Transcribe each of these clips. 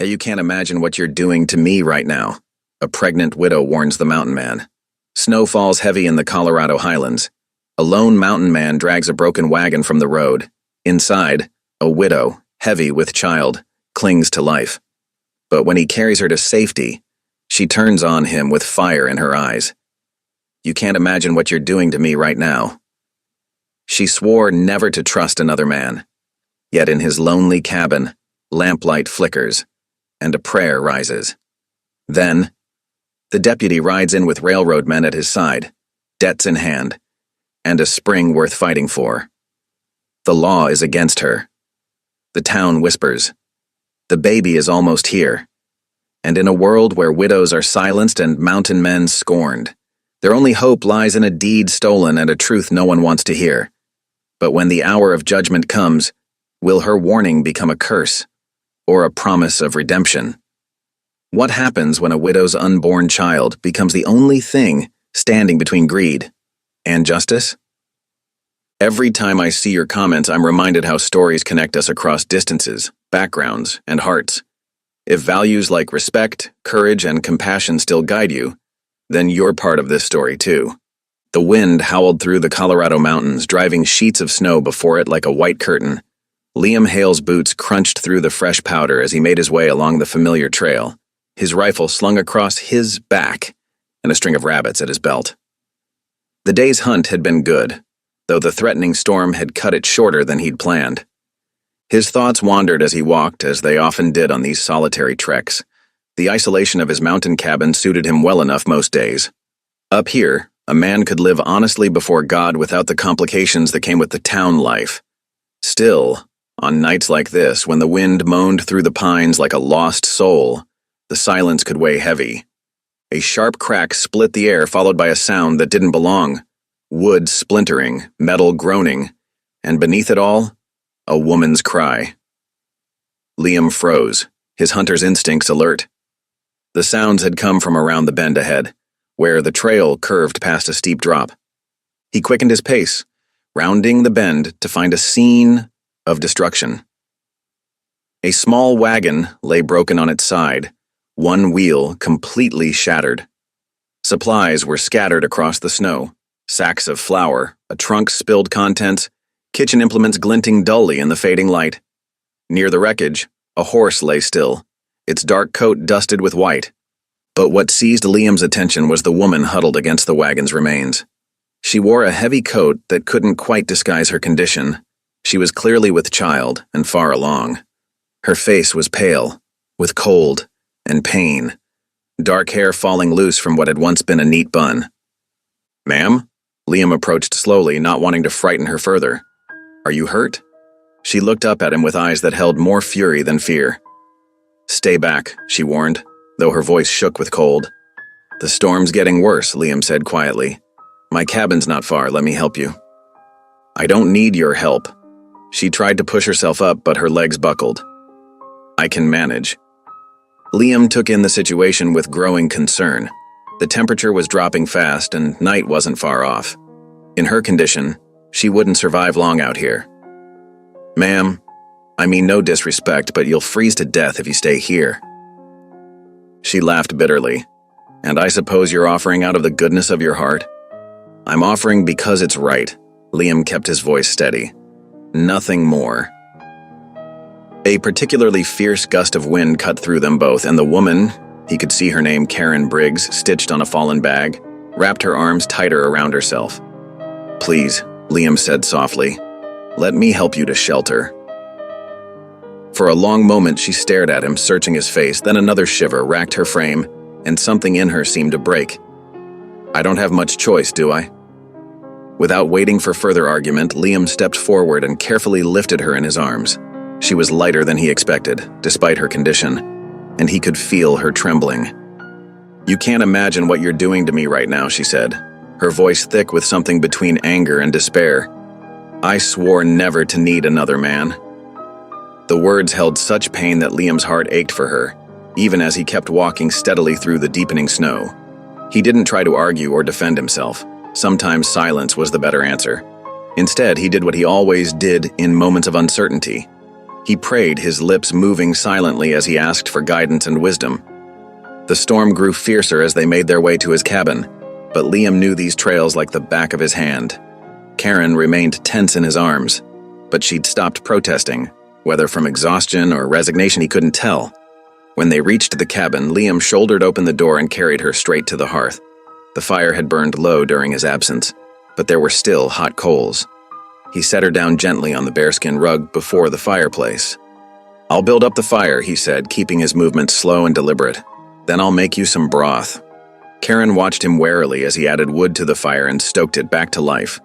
You can't imagine what you're doing to me right now, a pregnant widow warns the mountain man. Snow falls heavy in the Colorado highlands. A lone mountain man drags a broken wagon from the road. Inside, a widow, heavy with child, clings to life. But when he carries her to safety, she turns on him with fire in her eyes. You can't imagine what you're doing to me right now. She swore never to trust another man. Yet in his lonely cabin, lamplight flickers, and a prayer rises. Then, the deputy rides in with railroad men at his side, debts in hand, and a spring worth fighting for. The law is against her. The town whispers. The baby is almost here. And in a world where widows are silenced and mountain men scorned, their only hope lies in a deed stolen and a truth no one wants to hear. But when the hour of judgment comes, will her warning become a curse, or a promise of redemption? What happens when a widow's unborn child becomes the only thing standing between greed and justice? Every time I see your comments, I'm reminded how stories connect us across distances, backgrounds, and hearts. If values like respect, courage, and compassion still guide you, then you're part of this story too. The wind howled through the Colorado mountains, driving sheets of snow before it like a white curtain. Liam Hale's boots crunched through the fresh powder as he made his way along the familiar trail, his rifle slung across his back and a string of rabbits at his belt. The day's hunt had been good, though the threatening storm had cut it shorter than he'd planned. His thoughts wandered as he walked, as they often did on these solitary treks. The isolation of his mountain cabin suited him well enough most days. Up here, a man could live honestly before God without the complications that came with the town life. Still, on nights like this, when the wind moaned through the pines like a lost soul, the silence could weigh heavy. A sharp crack split the air, followed by a sound that didn't belong. Wood splintering, metal groaning, and beneath it all, a woman's cry. Liam froze, his hunter's instincts alert. The sounds had come from around the bend ahead, where the trail curved past a steep drop. He quickened his pace, rounding the bend to find a scene of destruction. A small wagon lay broken on its side, one wheel completely shattered. Supplies were scattered across the snow, sacks of flour, a trunk spilled contents, kitchen implements glinting dully in the fading light. Near the wreckage, a horse lay still, its dark coat dusted with white. But what seized Liam's attention was the woman huddled against the wagon's remains. She wore a heavy coat that couldn't quite disguise her condition. She was clearly with child and far along. Her face was pale, with cold and pain, dark hair falling loose from what had once been a neat bun. "Ma'am?" Liam approached slowly, not wanting to frighten her further. "Are you hurt?" She looked up at him with eyes that held more fury than fear. "Stay back," she warned, though her voice shook with cold. "The storm's getting worse," Liam said quietly. "My cabin's not far, let me help you." "I don't need your help." She tried to push herself up, but her legs buckled. "I can manage." Liam took in the situation with growing concern. The temperature was dropping fast, and night wasn't far off. In her condition, she wouldn't survive long out here. "Ma'am, I mean no disrespect, but you'll freeze to death if you stay here." She laughed bitterly. "And I suppose you're offering out of the goodness of your heart?" "I'm offering because it's right." Liam kept his voice steady. "Nothing more." A particularly fierce gust of wind cut through them both, and the woman, he could see her name Karen Briggs stitched on a fallen bag, wrapped her arms tighter around herself. "Please," Liam said softly, "let me help you to shelter." For a long moment she stared at him, searching his face, then another shiver racked her frame, and something in her seemed to break. "I don't have much choice, do I?" Without waiting for further argument, Liam stepped forward and carefully lifted her in his arms. She was lighter than he expected, despite her condition, and he could feel her trembling. "You can't imagine what you're doing to me right now," she said, her voice thick with something between anger and despair. "I swore never to need another man." The words held such pain that Liam's heart ached for her, even as he kept walking steadily through the deepening snow. He didn't try to argue or defend himself. Sometimes silence was the better answer. Instead, he did what he always did in moments of uncertainty. He prayed, his lips moving silently as he asked for guidance and wisdom. The storm grew fiercer as they made their way to his cabin, but Liam knew these trails like the back of his hand. Karen remained tense in his arms, but she'd stopped protesting, whether from exhaustion or resignation he couldn't tell. When they reached the cabin, Liam shouldered open the door and carried her straight to the hearth. The fire had burned low during his absence, but there were still hot coals. He set her down gently on the bearskin rug before the fireplace. "I'll build up the fire," he said, keeping his movements slow and deliberate. "Then I'll make you some broth." Karen watched him warily as he added wood to the fire and stoked it back to life.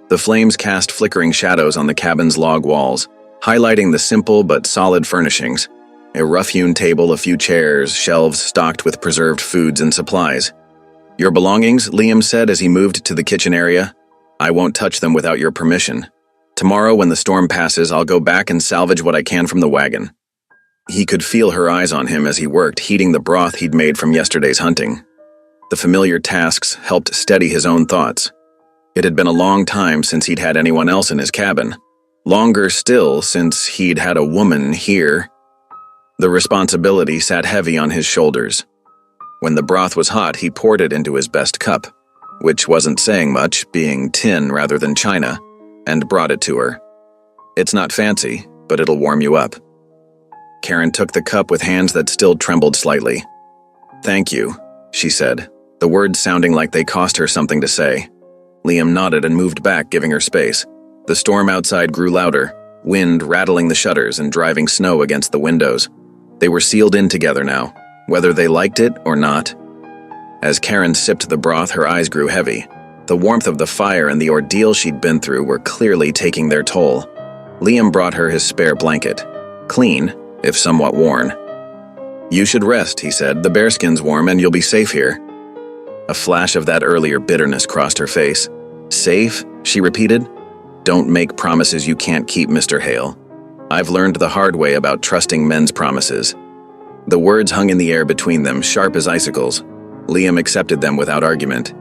The flames cast flickering shadows on the cabin's log walls, highlighting the simple but solid furnishings. A rough-hewn table, a few chairs, shelves stocked with preserved foods and supplies. "Your belongings," Liam said as he moved to the kitchen area. "I won't touch them without your permission. Tomorrow, when the storm passes, I'll go back and salvage what I can from the wagon." He could feel her eyes on him as he worked, heating the broth he'd made from yesterday's hunting. The familiar tasks helped steady his own thoughts. It had been a long time since he'd had anyone else in his cabin. Longer still since he'd had a woman here. The responsibility sat heavy on his shoulders. When the broth was hot, he poured it into his best cup, which wasn't saying much, being tin rather than china, and brought it to her. "It's not fancy, but it'll warm you up." Karen took the cup with hands that still trembled slightly. "Thank you," she said, the words sounding like they cost her something to say. Liam nodded and moved back, giving her space. The storm outside grew louder, wind rattling the shutters and driving snow against the windows. They were sealed in together now, whether they liked it or not. As Karen sipped the broth, her eyes grew heavy. The warmth of the fire and the ordeal she'd been through were clearly taking their toll. Liam brought her his spare blanket. Clean, if somewhat worn. "You should rest," he said. "The bearskin's warm and you'll be safe here." A flash of that earlier bitterness crossed her face. "Safe?" she repeated. "Don't make promises you can't keep, Mr. Hale. I've learned the hard way about trusting men's promises." The words hung in the air between them, sharp as icicles. Liam accepted them without argument.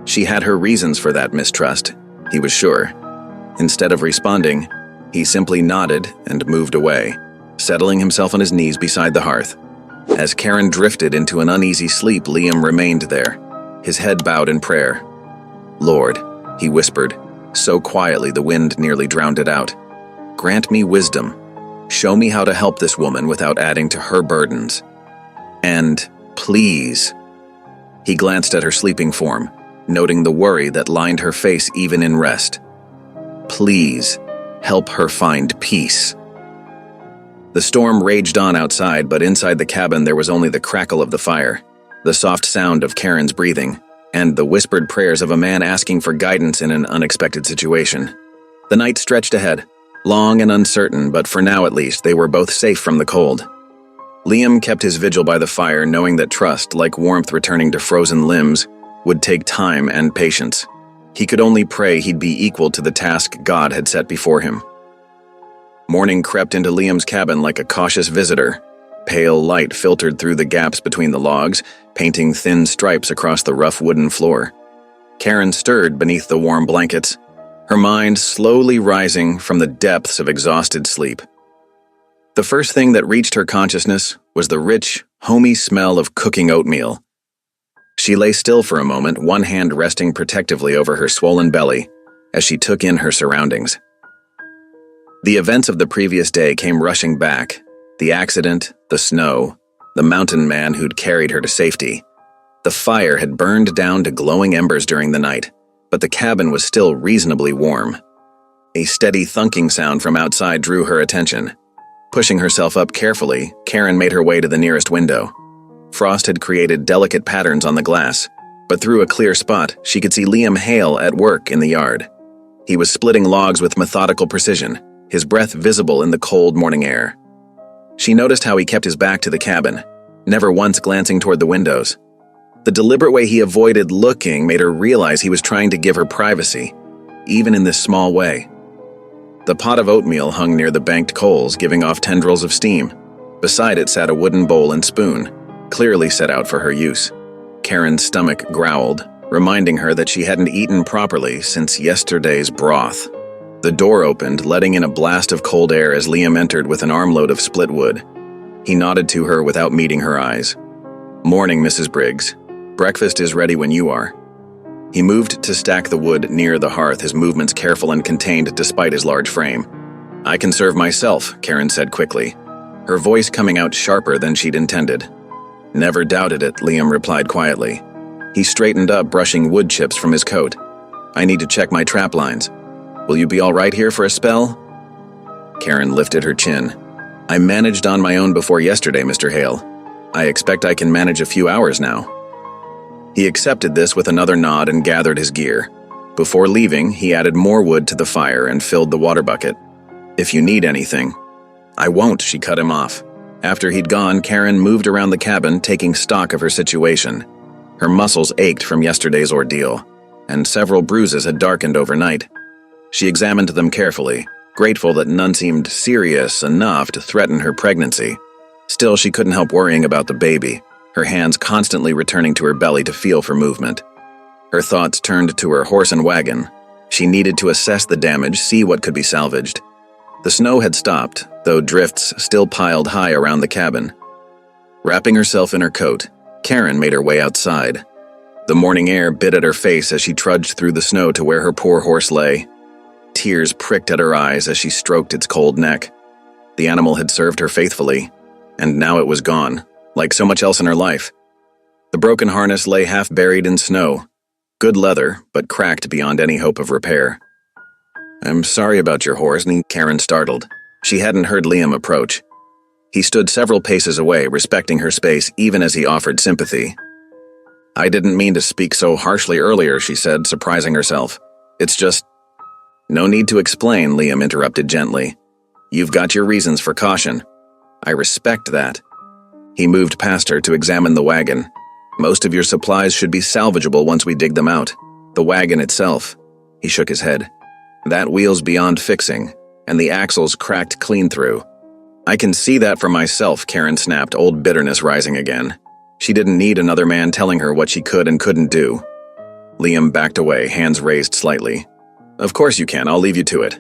She had her reasons for that mistrust, he was sure. Instead of responding, he simply nodded and moved away, settling himself on his knees beside the hearth. As Karen drifted into an uneasy sleep, Liam remained there, his head bowed in prayer. "Lord," he whispered, so quietly the wind nearly drowned it out. "Grant me wisdom. Show me how to help this woman without adding to her burdens. And, please..." He glanced at her sleeping form, noting the worry that lined her face even in rest. "Please, help her find peace." The storm raged on outside, but inside the cabin there was only the crackle of the fire, the soft sound of Karen's breathing, and the whispered prayers of a man asking for guidance in an unexpected situation. The night stretched ahead, long and uncertain, but for now at least, they were both safe from the cold. Liam kept his vigil by the fire, knowing that trust, like warmth returning to frozen limbs, would take time and patience. He could only pray he'd be equal to the task God had set before him. Morning crept into Liam's cabin like a cautious visitor. Pale light filtered through the gaps between the logs, painting thin stripes across the rough wooden floor. Karen stirred beneath the warm blankets, her mind slowly rising from the depths of exhausted sleep. The first thing that reached her consciousness was the rich, homey smell of cooking oatmeal. She lay still for a moment, one hand resting protectively over her swollen belly as she took in her surroundings. The events of the previous day came rushing back. The accident, the snow, the mountain man who'd carried her to safety. The fire had burned down to glowing embers during the night, but the cabin was still reasonably warm. A steady thunking sound from outside drew her attention. Pushing herself up carefully, Karen made her way to the nearest window. Frost had created delicate patterns on the glass, but through a clear spot, she could see Liam Hale at work in the yard. He was splitting logs with methodical precision, his breath visible in the cold morning air. She noticed how he kept his back to the cabin, never once glancing toward the windows. The deliberate way he avoided looking made her realize he was trying to give her privacy, even in this small way. The pot of oatmeal hung near the banked coals, giving off tendrils of steam. Beside it sat a wooden bowl and spoon, clearly set out for her use. Karen's stomach growled, reminding her that she hadn't eaten properly since yesterday's broth. The door opened, letting in a blast of cold air as Liam entered with an armload of split wood. He nodded to her without meeting her eyes. "Morning, Mrs. Briggs. Breakfast is ready when you are." He moved to stack the wood near the hearth, his movements careful and contained despite his large frame. "I can serve myself," Karen said quickly, her voice coming out sharper than she'd intended. "Never doubted it," Liam replied quietly. He straightened up, brushing wood chips from his coat. "I need to check my trap lines. Will you be all right here for a spell?" Karen lifted her chin. "I managed on my own before yesterday, Mr. Hale. I expect I can manage a few hours now." He accepted this with another nod and gathered his gear. Before leaving, he added more wood to the fire and filled the water bucket. "If you need anything." "I won't," she cut him off. After he'd gone, Karen moved around the cabin, taking stock of her situation. Her muscles ached from yesterday's ordeal, and several bruises had darkened overnight. She examined them carefully, grateful that none seemed serious enough to threaten her pregnancy. Still, she couldn't help worrying about the baby, her hands constantly returning to her belly to feel for movement. Her thoughts turned to her horse and wagon. She needed to assess the damage, see what could be salvaged. The snow had stopped, though drifts still piled high around the cabin. Wrapping herself in her coat, Karen made her way outside. The morning air bit at her face as she trudged through the snow to where her poor horse lay. Tears pricked at her eyes as she stroked its cold neck. The animal had served her faithfully, and now it was gone, like so much else in her life. The broken harness lay half buried in snow. Good leather, but cracked beyond any hope of repair. "I'm sorry about your horse," Karen startled. She hadn't heard Liam approach. He stood several paces away, respecting her space even as he offered sympathy. "I didn't mean to speak so harshly earlier," she said, surprising herself. "It's just—" "No need to explain," Liam interrupted gently. "You've got your reasons for caution. I respect that." He moved past her to examine the wagon. "Most of your supplies should be salvageable once we dig them out. The wagon itself." He shook his head. "That wheel's beyond fixing, and the axle's cracked clean through." "I can see that for myself," Karen snapped, old bitterness rising again. She didn't need another man telling her what she could and couldn't do. Liam backed away, hands raised slightly. "Of course you can, I'll leave you to it."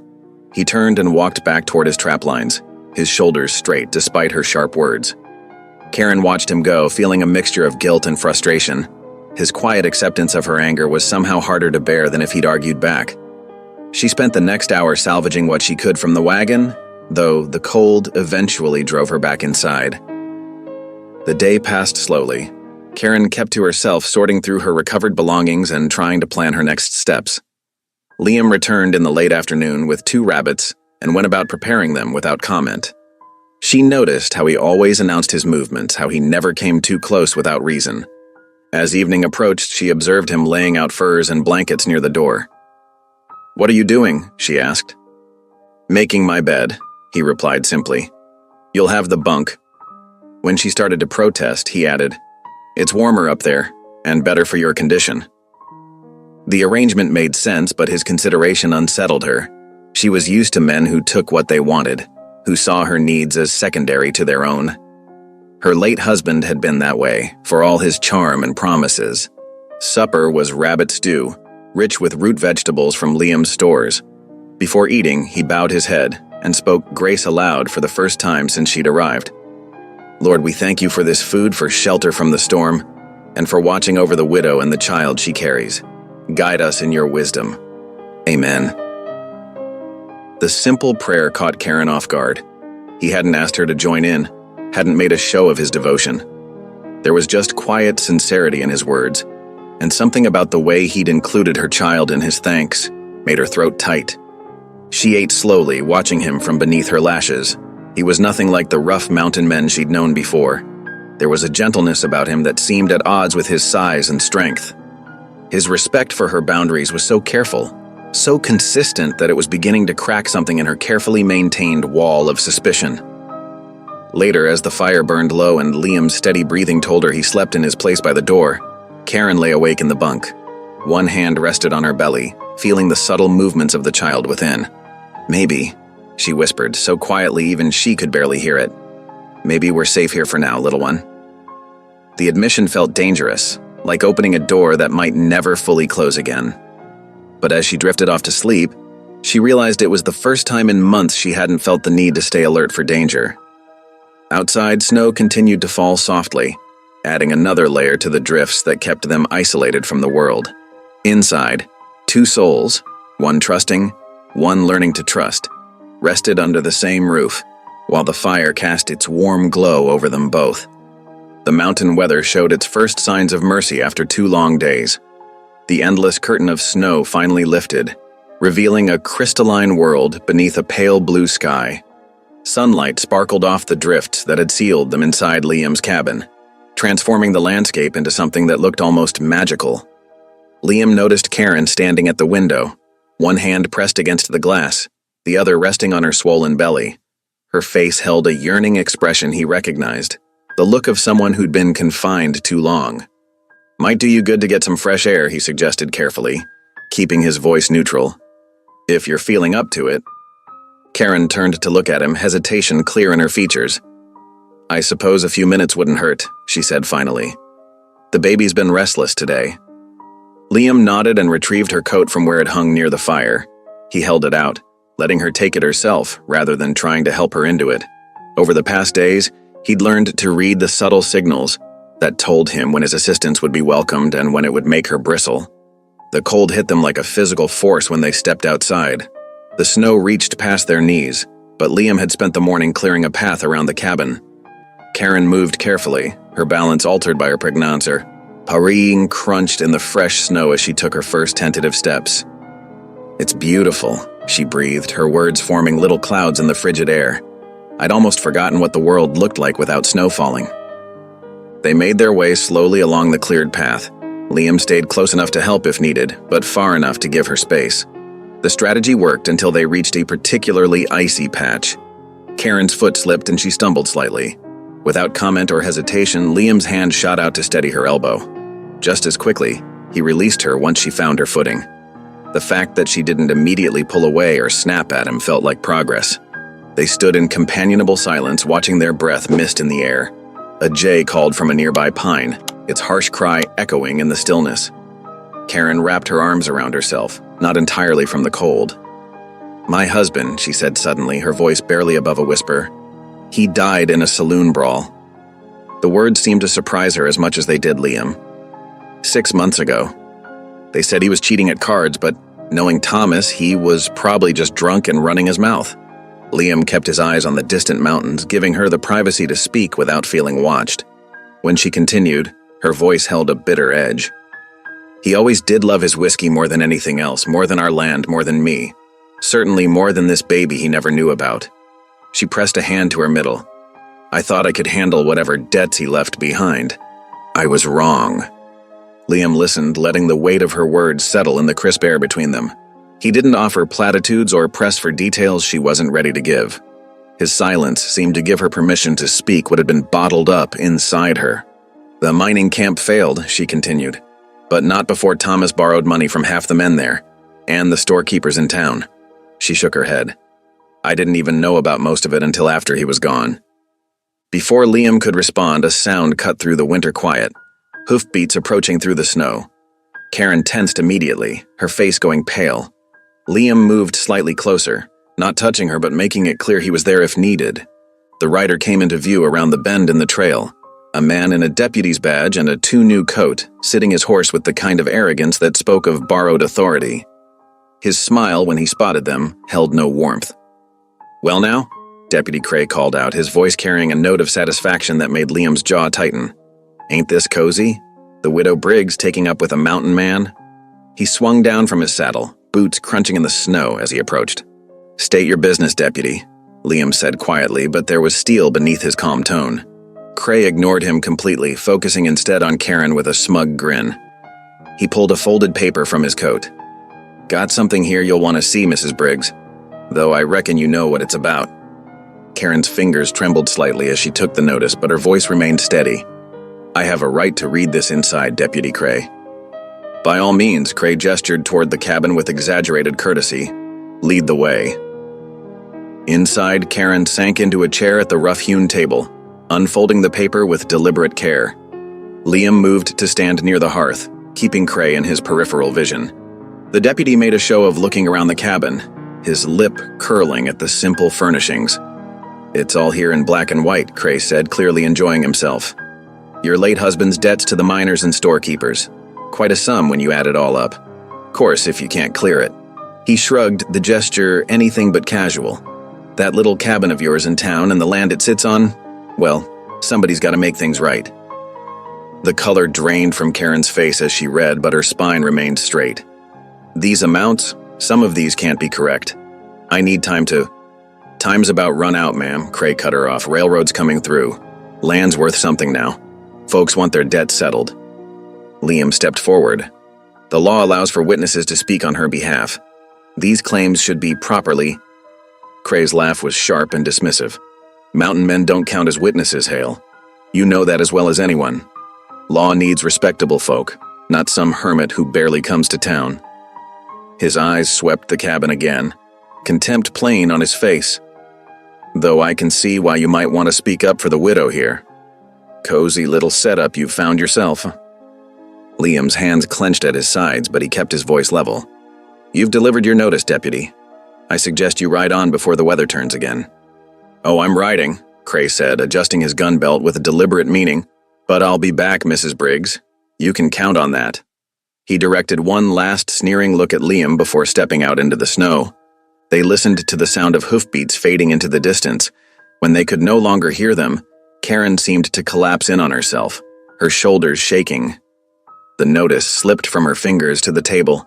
He turned and walked back toward his trap lines, his shoulders straight despite her sharp words. Karen watched him go, feeling a mixture of guilt and frustration. His quiet acceptance of her anger was somehow harder to bear than if he'd argued back. She spent the next hour salvaging what she could from the wagon, though the cold eventually drove her back inside. The day passed slowly. Karen kept to herself, sorting through her recovered belongings and trying to plan her next steps. Liam returned in the late afternoon with 2 rabbits and went about preparing them without comment. She noticed how he always announced his movements, how he never came too close without reason. As evening approached, she observed him laying out furs and blankets near the door. "What are you doing?" she asked. "Making my bed," he replied simply. "You'll have the bunk." When she started to protest, he added, "It's warmer up there, and better for your condition." The arrangement made sense, but his consideration unsettled her. She was used to men who took what they wanted, who saw her needs as secondary to their own. Her late husband had been that way, for all his charm and promises. Supper was rabbit stew, rich with root vegetables from Liam's stores. Before eating, he bowed his head and spoke grace aloud for the first time since she'd arrived. "Lord, we thank you for this food, for shelter from the storm, and for watching over the widow and the child she carries. Guide us in your wisdom. Amen." The simple prayer caught Karen off guard. He hadn't asked her to join in, hadn't made a show of his devotion. There was just quiet sincerity in his words, and something about the way he'd included her child in his thanks made her throat tight. She ate slowly, watching him from beneath her lashes. He was nothing like the rough mountain men she'd known before. There was a gentleness about him that seemed at odds with his size and strength. His respect for her boundaries was so careful, so consistent that it was beginning to crack something in her carefully maintained wall of suspicion. Later, as the fire burned low and Liam's steady breathing told her he slept in his place by the door, Karen lay awake in the bunk. One hand rested on her belly, feeling the subtle movements of the child within. "Maybe," she whispered, so quietly even she could barely hear it. "Maybe we're safe here for now, little one." The admission felt dangerous, like opening a door that might never fully close again. But as she drifted off to sleep, She realized it was the first time in months she hadn't felt the need to stay alert for danger. Outside, snow continued to fall softly, adding another layer to the drifts that kept them isolated from the world. Inside, two souls, one trusting, one learning to trust, rested under the same roof, while the fire cast its warm glow over them both. The mountain weather showed its first signs of mercy after 2 long days. The endless curtain of snow finally lifted, revealing a crystalline world beneath a pale blue sky. Sunlight sparkled off the drifts that had sealed them inside Liam's cabin, transforming the landscape into something that looked almost magical. Liam noticed Karen standing at the window, one hand pressed against the glass, the other resting on her swollen belly. Her face held a yearning expression he recognized, the look of someone who'd been confined too long. "Might do you good to get some fresh air," he suggested carefully, keeping his voice neutral. "If you're feeling up to it." Karen turned to look at him, hesitation clear in her features. "I suppose a few minutes wouldn't hurt," she said finally. "The baby's been restless today." Liam nodded and retrieved her coat from where it hung near the fire. He held it out, letting her take it herself rather than trying to help her into it. Over the past days, he'd learned to read the subtle signals that told him when his assistance would be welcomed and when it would make her bristle. The cold hit them like a physical force when they stepped outside. The snow reached past their knees, but Liam had spent the morning clearing a path around the cabin. Karen moved carefully, her balance altered by her pregnancer, hurrying crunched in the fresh snow as she took her first tentative steps. "It's beautiful," she breathed, her words forming little clouds in the frigid air. "I'd almost forgotten what the world looked like without snow falling." They made their way slowly along the cleared path. Liam stayed close enough to help if needed, but far enough to give her space. The strategy worked until they reached a particularly icy patch. Karen's foot slipped and she stumbled slightly. Without comment or hesitation, Liam's hand shot out to steady her elbow. Just as quickly, he released her once she found her footing. The fact that she didn't immediately pull away or snap at him felt like progress. They stood in companionable silence, watching their breath mist in the air. A jay called from a nearby pine, its harsh cry echoing in the stillness. Karen wrapped her arms around herself, not entirely from the cold. "My husband," she said suddenly, her voice barely above a whisper. "He died in a saloon brawl." The words seemed to surprise her as much as they did Liam. 6 months ago. They said he was cheating at cards, but knowing Thomas, he was probably just drunk and running his mouth. Liam kept his eyes on the distant mountains, giving her the privacy to speak without feeling watched. When she continued, her voice held a bitter edge. "He always did love his whiskey more than anything else, more than our land, more than me. Certainly more than this baby he never knew about." She pressed a hand to her middle. "I thought I could handle whatever debts he left behind. I was wrong." Liam listened, letting the weight of her words settle in the crisp air between them. He didn't offer platitudes or press for details she wasn't ready to give. His silence seemed to give her permission to speak what had been bottled up inside her. "The mining camp failed," she continued, "but not before Thomas borrowed money from half the men there, and the storekeepers in town." She shook her head. "I didn't even know about most of it until after he was gone." Before Liam could respond, a sound cut through the winter quiet. Hoofbeats approaching through the snow. Karen tensed immediately, her face going pale. Liam moved slightly closer, not touching her but making it clear he was there if needed. The rider came into view around the bend in the trail, a man in a deputy's badge and a too-new coat, sitting his horse with the kind of arrogance that spoke of borrowed authority. His smile, when he spotted them, held no warmth. "Well now?" Deputy Cray called out, his voice carrying a note of satisfaction that made Liam's jaw tighten. "Ain't this cozy? The Widow Briggs taking up with a mountain man?" He swung down from his saddle, boots crunching in the snow as he approached. "State your business, Deputy," Liam said quietly, but there was steel beneath his calm tone. Cray ignored him completely, focusing instead on Karen with a smug grin. He pulled a folded paper from his coat. "Got something here you'll want to see, Mrs. Briggs, though I reckon you know what it's about." Karen's fingers trembled slightly as she took the notice, but her voice remained steady. "I have a right to read this inside, Deputy Cray." "By all means," Cray gestured toward the cabin with exaggerated courtesy. "Lead the way." Inside, Karen sank into a chair at the rough-hewn table, unfolding the paper with deliberate care. Liam moved to stand near the hearth, keeping Cray in his peripheral vision. The deputy made a show of looking around the cabin, his lip curling at the simple furnishings. "It's all here in black and white," Cray said, clearly enjoying himself. "Your late husband's debts to the miners and storekeepers. Quite a sum when you add it all up. Course, if you can't clear it." He shrugged, the gesture anything but casual. "That little cabin of yours in town and the land it sits on? Well, somebody's got to make things right." The color drained from Karen's face as she read, but her spine remained straight. "These amounts? Some of these can't be correct. I need time to—" "Time's about run out, ma'am," Cray cut her off. "Railroad's coming through. Land's worth something now. Folks want their debts settled." Liam stepped forward. "The law allows for witnesses to speak on her behalf. These claims should be properly—" Cray's laugh was sharp and dismissive. "Mountain men don't count as witnesses, Hale. You know that as well as anyone. Law needs respectable folk, not some hermit who barely comes to town." His eyes swept the cabin again, contempt plain on his face. "Though I can see why you might want to speak up for the widow here. Cozy little setup you've found yourself." Liam's hands clenched at his sides, but he kept his voice level. "You've delivered your notice, Deputy. I suggest you ride on before the weather turns again." "Oh, I'm riding," Cray said, adjusting his gun belt with a deliberate meaning. "But I'll be back, Mrs. Briggs. You can count on that." He directed one last sneering look at Liam before stepping out into the snow. They listened to the sound of hoofbeats fading into the distance. When they could no longer hear them, Karen seemed to collapse in on herself, her shoulders shaking. The notice slipped from her fingers to the table.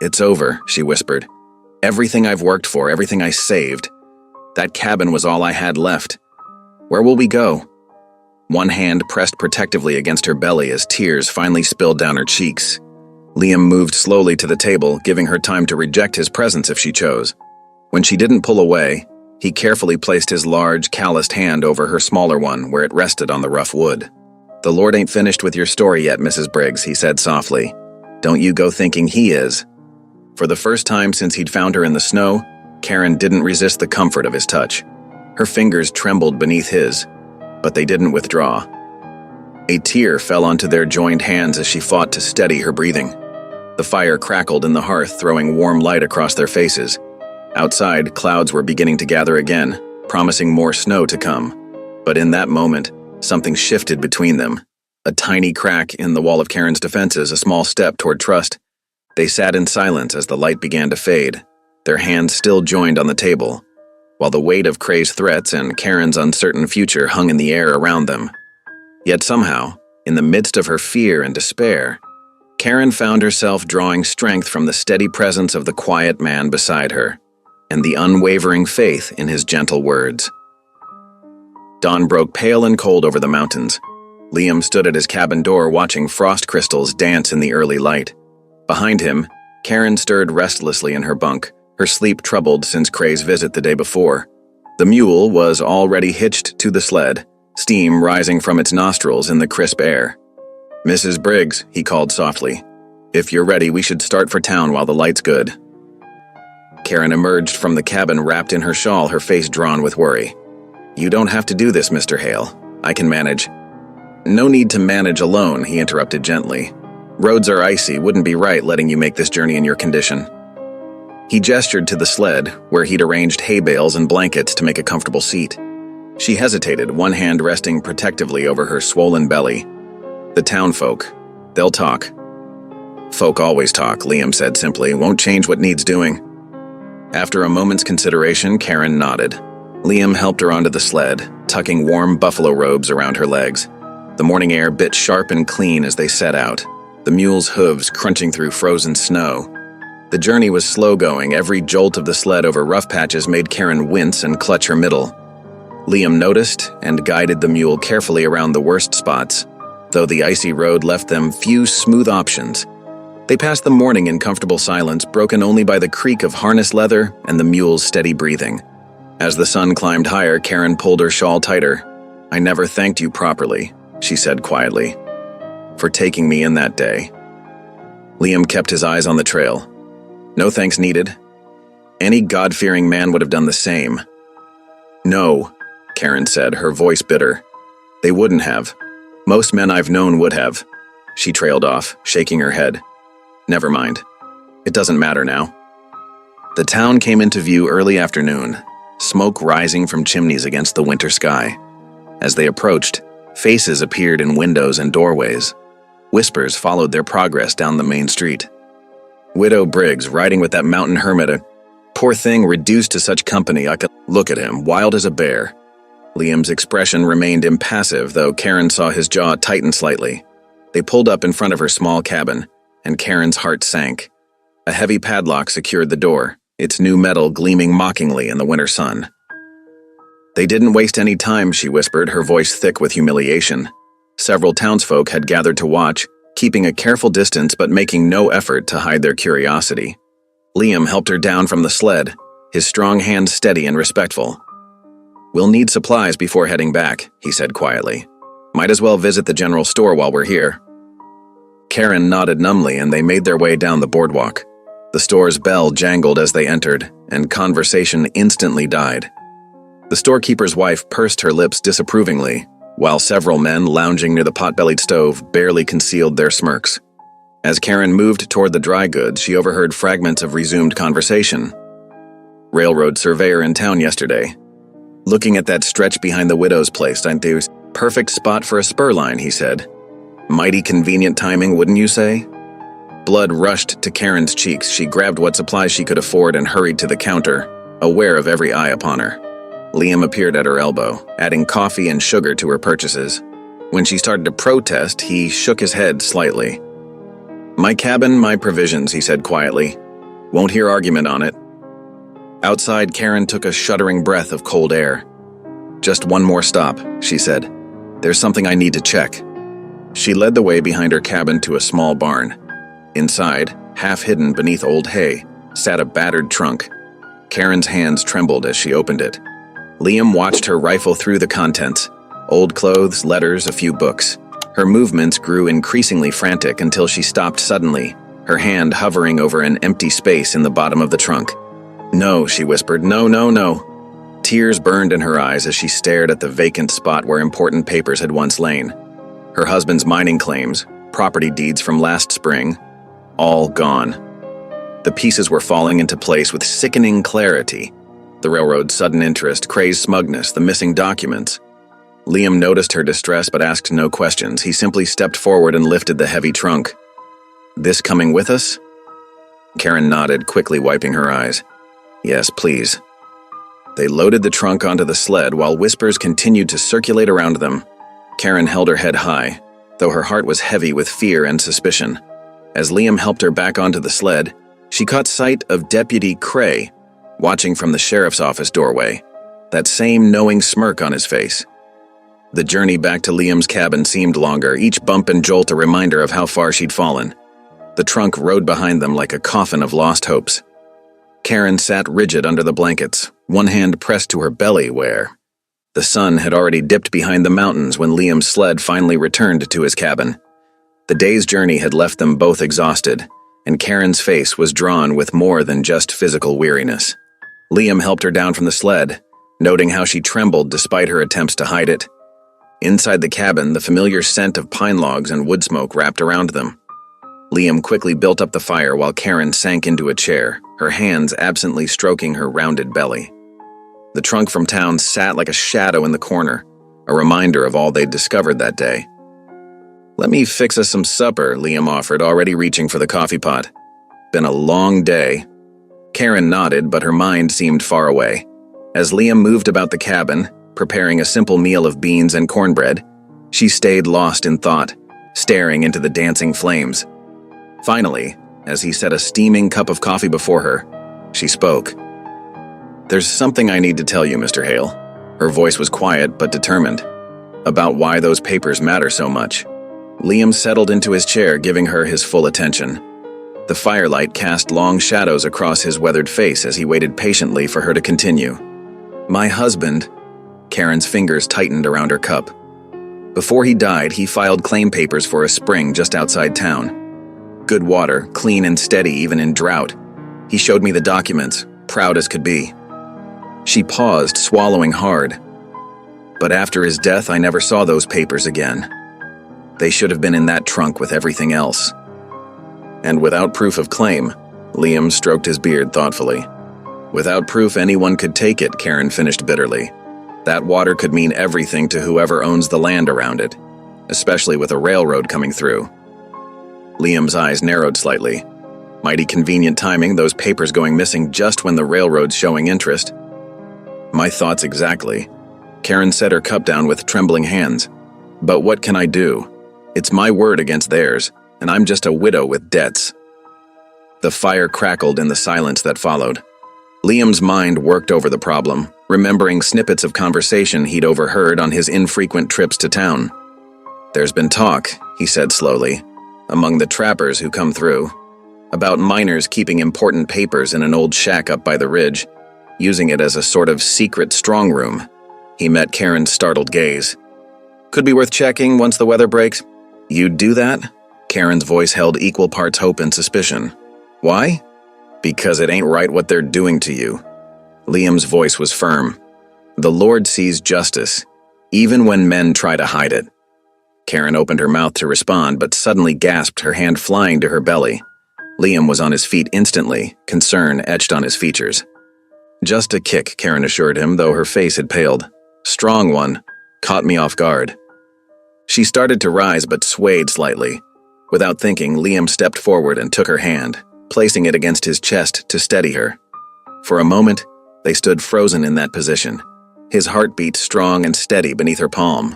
"It's over," she whispered. "Everything I've worked for, everything I saved. That cabin was all I had left. Where will we go?" One hand pressed protectively against her belly as tears finally spilled down her cheeks. Liam moved slowly to the table, giving her time to reject his presence if she chose. When she didn't pull away, he carefully placed his large, calloused hand over her smaller one where it rested on the rough wood. "The Lord ain't finished with your story yet, Mrs. Briggs," he said softly. "Don't you go thinking he is." For the first time since he'd found her in the snow, Karen didn't resist the comfort of his touch. Her fingers trembled beneath his, but they didn't withdraw. A tear fell onto their joined hands as she fought to steady her breathing. The fire crackled in the hearth, throwing warm light across their faces. Outside, clouds were beginning to gather again, promising more snow to come. But in that moment, something shifted between them. A tiny crack in the wall of Karen's defenses, a small step toward trust. They sat in silence as the light began to fade, their hands still joined on the table, while the weight of Cray's threats and Karen's uncertain future hung in the air around them. Yet somehow, in the midst of her fear and despair, Karen found herself drawing strength from the steady presence of the quiet man beside her, and the unwavering faith in his gentle words. Dawn broke pale and cold over the mountains. Liam stood at his cabin door watching frost crystals dance in the early light. Behind him, Karen stirred restlessly in her bunk, her sleep troubled since Cray's visit the day before. The mule was already hitched to the sled, steam rising from its nostrils in the crisp air. "Mrs. Briggs," he called softly, "if you're ready, we should start for town while the light's good." Karen emerged from the cabin wrapped in her shawl, her face drawn with worry. "You don't have to do this, Mr. Hale. I can manage." "No need to manage alone," he interrupted gently. "Roads are icy, wouldn't be right letting you make this journey in your condition." He gestured to the sled, where he'd arranged hay bales and blankets to make a comfortable seat. She hesitated, one hand resting protectively over her swollen belly. "The town folk. They'll talk." "Folk always talk," Liam said simply. "Won't change what needs doing." After a moment's consideration, Karen nodded. Liam helped her onto the sled, tucking warm buffalo robes around her legs. The morning air bit sharp and clean as they set out, the mule's hooves crunching through frozen snow. The journey was slow-going. Every jolt of the sled over rough patches made Karen wince and clutch her middle. Liam noticed and guided the mule carefully around the worst spots, though the icy road left them few smooth options. They passed the morning in comfortable silence, broken only by the creak of harness leather and the mule's steady breathing. As the sun climbed higher, Karen pulled her shawl tighter. "I never thanked you properly," she said quietly, "for taking me in that day." Liam kept his eyes on the trail. "No thanks needed. Any God-fearing man would have done the same." "No," Karen said, her voice bitter. "They wouldn't have. Most men I've known would have." She trailed off, shaking her head. "Never mind. It doesn't matter now." The town came into view early afternoon, smoke rising from chimneys against the winter sky. As they approached, faces appeared in windows and doorways. Whispers followed their progress down the main street. Widow Briggs riding with that mountain hermit, poor thing reduced to such company I could look at him, wild as a bear. Liam's expression remained impassive, though Karen saw his jaw tighten slightly. They pulled up in front of her small cabin, and Karen's heart sank. A heavy padlock secured the door, its new metal gleaming mockingly in the winter sun. They didn't waste any time, she whispered, her voice thick with humiliation. Several townsfolk had gathered to watch, keeping a careful distance but making no effort to hide their curiosity. Liam helped her down from the sled, his strong hand steady and respectful. "We'll need supplies before heading back," he said quietly. "Might as well visit the general store while we're here." Karen nodded numbly and they made their way down the boardwalk. The store's bell jangled as they entered, and conversation instantly died. The storekeeper's wife pursed her lips disapprovingly, while several men lounging near the pot-bellied stove barely concealed their smirks. As Karen moved toward the dry goods, she overheard fragments of resumed conversation. "Railroad surveyor in town yesterday. Looking at that stretch behind the widow's place, I think it was perfect spot for a spur line," he said. "Mighty convenient timing, wouldn't you say?" Blood rushed to Karen's cheeks. She grabbed what supplies she could afford and hurried to the counter, aware of every eye upon her. Liam appeared at her elbow, adding coffee and sugar to her purchases. When she started to protest, he shook his head slightly. "My cabin, my provisions," he said quietly. "Won't hear argument on it." Outside, Karen took a shuddering breath of cold air. "Just one more stop," she said. "There's something I need to check." She led the way behind her cabin to a small barn. Inside, half hidden beneath old hay, sat a battered trunk. Karen's hands trembled as she opened it. Liam watched her rifle through the contents: old clothes, letters, a few books. Her movements grew increasingly frantic until she stopped suddenly, her hand hovering over an empty space in the bottom of the trunk. "No," she whispered. "No, no, no." Tears burned in her eyes as she stared at the vacant spot where important papers had once lain. Her husband's mining claims, property deeds from last spring, all gone. The pieces were falling into place with sickening clarity. The railroad's sudden interest, crazed smugness, the missing documents. Liam noticed her distress but asked no questions. He simply stepped forward and lifted the heavy trunk. "This coming with us?" Karen nodded, quickly wiping her eyes. "Yes, please." They loaded the trunk onto the sled while whispers continued to circulate around them. Karen held her head high, though her heart was heavy with fear and suspicion. As Liam helped her back onto the sled, she caught sight of Deputy Cray, watching from the sheriff's office doorway, that same knowing smirk on his face. The journey back to Liam's cabin seemed longer, each bump and jolt a reminder of how far she'd fallen. The trunk rode behind them like a coffin of lost hopes. Karen sat rigid under the blankets, one hand pressed to her belly where the sun had already dipped behind the mountains when Liam's sled finally returned to his cabin. The day's journey had left them both exhausted, and Karen's face was drawn with more than just physical weariness. Liam helped her down from the sled, noting how she trembled despite her attempts to hide it. Inside the cabin, the familiar scent of pine logs and wood smoke wrapped around them. Liam quickly built up the fire while Karen sank into a chair, her hands absently stroking her rounded belly. The trunk from town sat like a shadow in the corner, a reminder of all they'd discovered that day. "Let me fix us some supper," Liam offered, already reaching for the coffee pot. "Been a long day." Karen nodded, but her mind seemed far away. As Liam moved about the cabin, preparing a simple meal of beans and cornbread, she stayed lost in thought, staring into the dancing flames. Finally, as he set a steaming cup of coffee before her, she spoke. "There's something I need to tell you, Mr. Hale." Her voice was quiet but determined. "About why those papers matter so much." Liam settled into his chair, giving her his full attention. The firelight cast long shadows across his weathered face as he waited patiently for her to continue. "My husband," Karen's fingers tightened around her cup. "Before he died, he filed claim papers for a spring just outside town. Good water, clean and steady even in drought. He showed me the documents, proud as could be." She paused, swallowing hard. "But after his death, I never saw those papers again. They should have been in that trunk with everything else." And without proof of claim, Liam stroked his beard thoughtfully. Without proof anyone could take it, Karen finished bitterly. That water could mean everything to whoever owns the land around it, especially with a railroad coming through. Liam's eyes narrowed slightly. Mighty convenient timing, those papers going missing just when the railroad's showing interest. My thoughts exactly. Karen set her cup down with trembling hands. But what can I do? It's my word against theirs, and I'm just a widow with debts. The fire crackled in the silence that followed. Liam's mind worked over the problem, remembering snippets of conversation he'd overheard on his infrequent trips to town. There's been talk, he said slowly, among the trappers who come through, about miners keeping important papers in an old shack up by the ridge, using it as a sort of secret strong room. He met Karen's startled gaze. Could be worth checking once the weather breaks. You'd do that? Karen's voice held equal parts hope and suspicion. Why? Because it ain't right what they're doing to you. Liam's voice was firm. The Lord sees justice, even when men try to hide it. Karen opened her mouth to respond, but suddenly gasped, her hand flying to her belly. Liam was on his feet instantly, concern etched on his features. Just a kick, Karen assured him, though her face had paled. Strong one. Caught me off guard. She started to rise but swayed slightly. Without thinking, Liam stepped forward and took her hand, placing it against his chest to steady her. For a moment, they stood frozen in that position, his heartbeat strong and steady beneath her palm.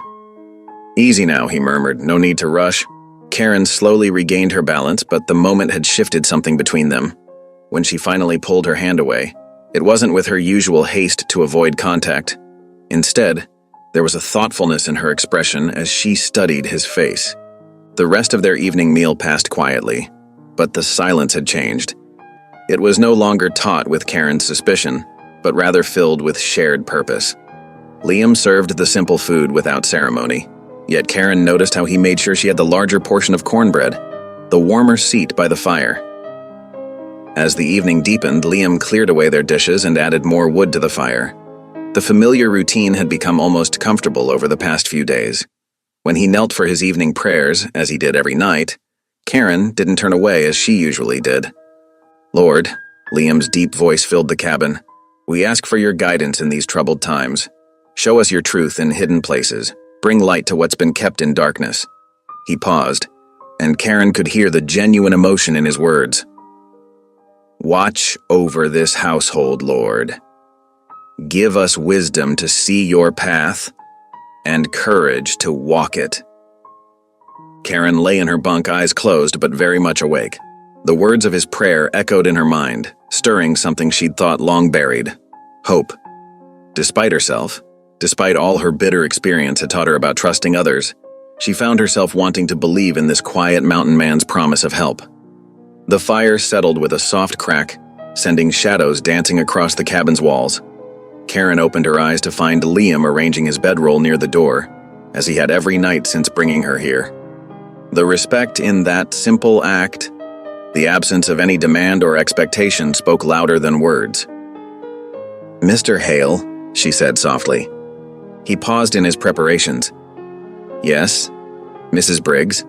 Easy now, he murmured, no need to rush. Karen slowly regained her balance, but the moment had shifted something between them. When she finally pulled her hand away, it wasn't with her usual haste to avoid contact. Instead, there was a thoughtfulness in her expression as she studied his face. The rest of their evening meal passed quietly, but the silence had changed. It was no longer taut with Karen's suspicion, but rather filled with shared purpose. Liam served the simple food without ceremony, yet Karen noticed how he made sure she had the larger portion of cornbread, the warmer seat by the fire. As the evening deepened, Liam cleared away their dishes and added more wood to the fire. The familiar routine had become almost comfortable over the past few days. When he knelt for his evening prayers, as he did every night, Karen didn't turn away as she usually did. Lord, Liam's deep voice filled the cabin, we ask for your guidance in these troubled times. Show us your truth in hidden places. Bring light to what's been kept in darkness. He paused, and Karen could hear the genuine emotion in his words. Watch over this household, Lord. Give us wisdom to see your path and courage to walk it. Karen lay in her bunk, eyes closed but very much awake. The words of his prayer echoed in her mind, stirring something she'd thought long buried: hope. Despite herself, despite all her bitter experience had taught her about trusting others, she found herself wanting to believe in this quiet mountain man's promise of help. The fire settled with a soft crack, sending shadows dancing across the cabin's walls. Karen opened her eyes to find Liam arranging his bedroll near the door, as he had every night since bringing her here. The respect in that simple act, the absence of any demand or expectation, spoke louder than words. Mr. Hale, she said softly. He paused in his preparations. Yes, Mrs. Briggs.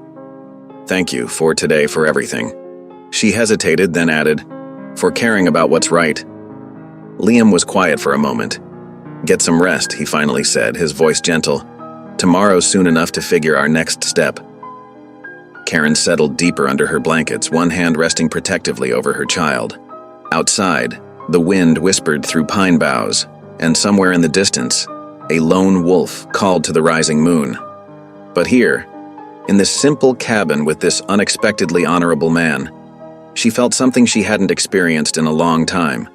Thank you for today, for everything. She hesitated, then added, for caring about what's right. Liam was quiet for a moment. Get some rest, he finally said, his voice gentle. Tomorrow's soon enough to figure our next step. Karen settled deeper under her blankets, one hand resting protectively over her child. Outside, the wind whispered through pine boughs, and somewhere in the distance, a lone wolf called to the rising moon. But here, in this simple cabin with this unexpectedly honorable man, she felt something she hadn't experienced in a long time.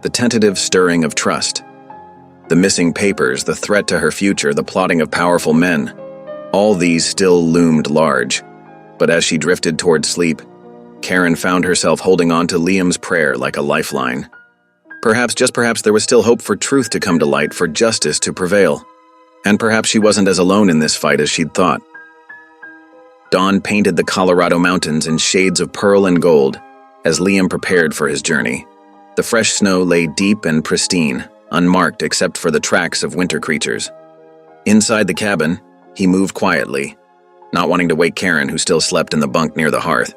The tentative stirring of trust. The missing papers, the threat to her future, the plotting of powerful men. All these still loomed large. But as she drifted toward sleep, Karen found herself holding on to Liam's prayer like a lifeline. Perhaps, just perhaps, there was still hope for truth to come to light, for justice to prevail. And perhaps she wasn't as alone in this fight as she'd thought. Dawn painted the Colorado mountains in shades of pearl and gold as Liam prepared for his journey. The fresh snow lay deep and pristine, unmarked except for the tracks of winter creatures. Inside the cabin, he moved quietly, not wanting to wake Karen, who still slept in the bunk near the hearth.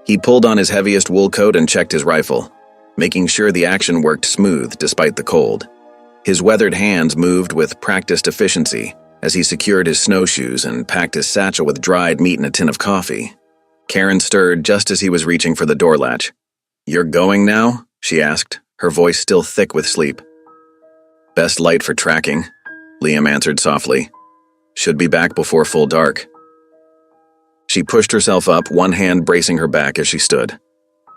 He pulled on his heaviest wool coat and checked his rifle. making sure the action worked smooth despite the cold. His weathered hands moved with practiced efficiency as he secured his snowshoes and packed his satchel with dried meat and a tin of coffee. Karen stirred just as he was reaching for the door latch. "You're going now?" she asked, her voice still thick with sleep. "Best light for tracking," Liam answered softly. "Should be back before full dark." She pushed herself up, one hand bracing her back as she stood.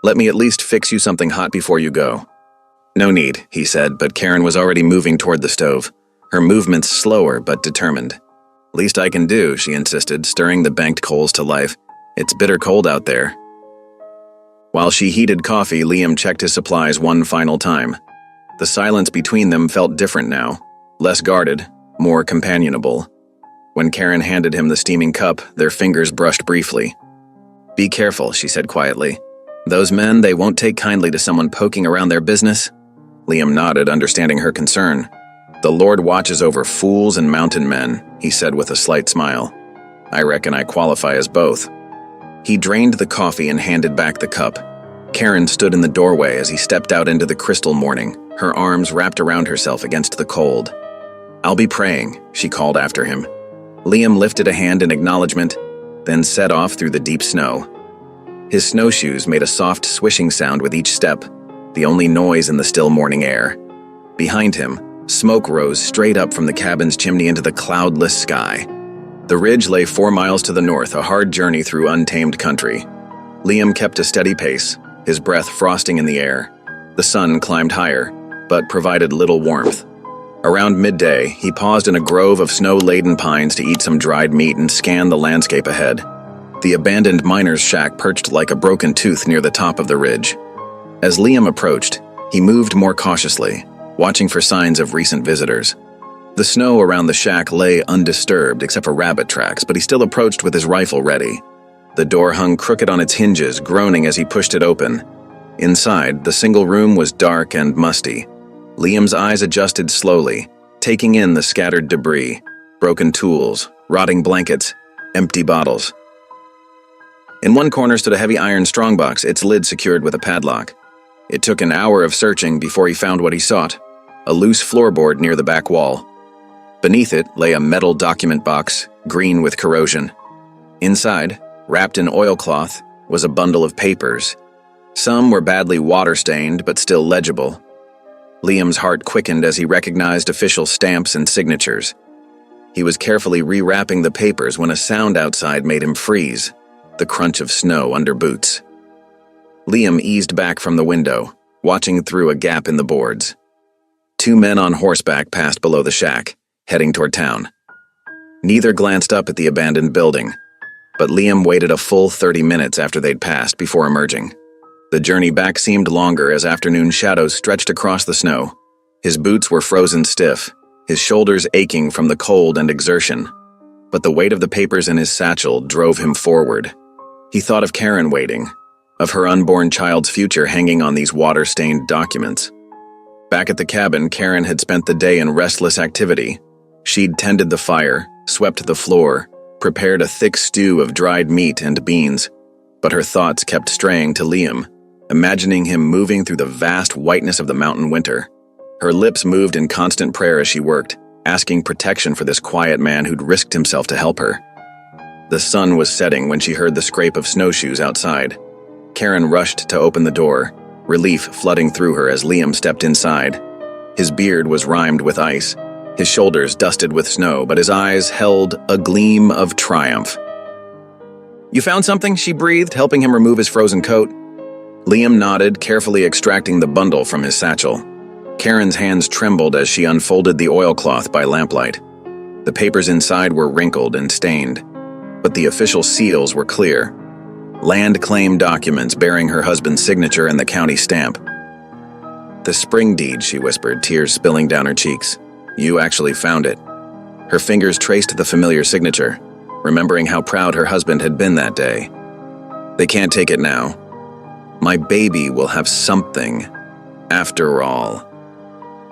"Let me at least fix you something hot before you go." "No need," he said, but Karen was already moving toward the stove, her movements slower but determined. "Least I can do," she insisted, stirring the banked coals to life. "It's bitter cold out there." While she heated coffee, Liam checked his supplies one final time. The silence between them felt different now, less guarded, more companionable. When Karen handed him the steaming cup, their fingers brushed briefly. "Be careful," she said quietly. "Those men, they won't take kindly to someone poking around their business." Liam nodded, understanding her concern. "The Lord watches over fools and mountain men," he said with a slight smile. "I reckon I qualify as both." He drained the coffee and handed back the cup. Karen stood in the doorway as he stepped out into the crystal morning, her arms wrapped around herself against the cold. "I'll be praying," she called after him. Liam lifted a hand in acknowledgement, then set off through the deep snow. His snowshoes made a soft swishing sound with each step, the only noise in the still morning air. Behind him, smoke rose straight up from the cabin's chimney into the cloudless sky. The ridge lay 4 miles to the north, a hard journey through untamed country. Liam kept a steady pace, his breath frosting in the air. The sun climbed higher, but provided little warmth. Around midday, he paused in a grove of snow-laden pines to eat some dried meat and scan the landscape ahead. The abandoned miner's shack perched like a broken tooth near the top of the ridge. As Liam approached, he moved more cautiously, watching for signs of recent visitors. The snow around the shack lay undisturbed except for rabbit tracks, but he still approached with his rifle ready. The door hung crooked on its hinges, groaning as he pushed it open. Inside, the single room was dark and musty. Liam's eyes adjusted slowly, taking in the scattered debris, broken tools, rotting blankets, empty bottles. In one corner stood a heavy iron strongbox, its lid secured with a padlock. It took an hour of searching before he found what he sought, a loose floorboard near the back wall. Beneath it lay a metal document box, green with corrosion. Inside, wrapped in oilcloth, was a bundle of papers. Some were badly water-stained but still legible. Liam's heart quickened as he recognized official stamps and signatures. He was carefully rewrapping the papers when a sound outside made him freeze, the crunch of snow under boots. Liam eased back from the window, watching through a gap in the boards. 2 men on horseback passed below the shack, heading toward town. Neither glanced up at the abandoned building, but Liam waited a full 30 minutes after they'd passed before emerging. The journey back seemed longer as afternoon shadows stretched across the snow. His boots were frozen stiff, his shoulders aching from the cold and exertion. But the weight of the papers in his satchel drove him forward. He thought of Karen waiting, of her unborn child's future hanging on these water-stained documents. Back at the cabin, Karen had spent the day in restless activity. She'd tended the fire, swept the floor, prepared a thick stew of dried meat and beans. But her thoughts kept straying to Liam, imagining him moving through the vast whiteness of the mountain winter. Her lips moved in constant prayer as she worked, asking protection for this quiet man who'd risked himself to help her. The sun was setting when she heard the scrape of snowshoes outside. Karen rushed to open the door, relief flooding through her as Liam stepped inside. His beard was rimed with ice, his shoulders dusted with snow, but his eyes held a gleam of triumph. "You found something?" she breathed, helping him remove his frozen coat. Liam nodded, carefully extracting the bundle from his satchel. Karen's hands trembled as she unfolded the oilcloth by lamplight. The papers inside were wrinkled and stained, but the official seals were clear. Land claim documents bearing her husband's signature and the county stamp. "The spring deed," she whispered, tears spilling down her cheeks. "You actually found it." Her fingers traced the familiar signature, remembering how proud her husband had been that day. "They can't take it now. My baby will have something, after all."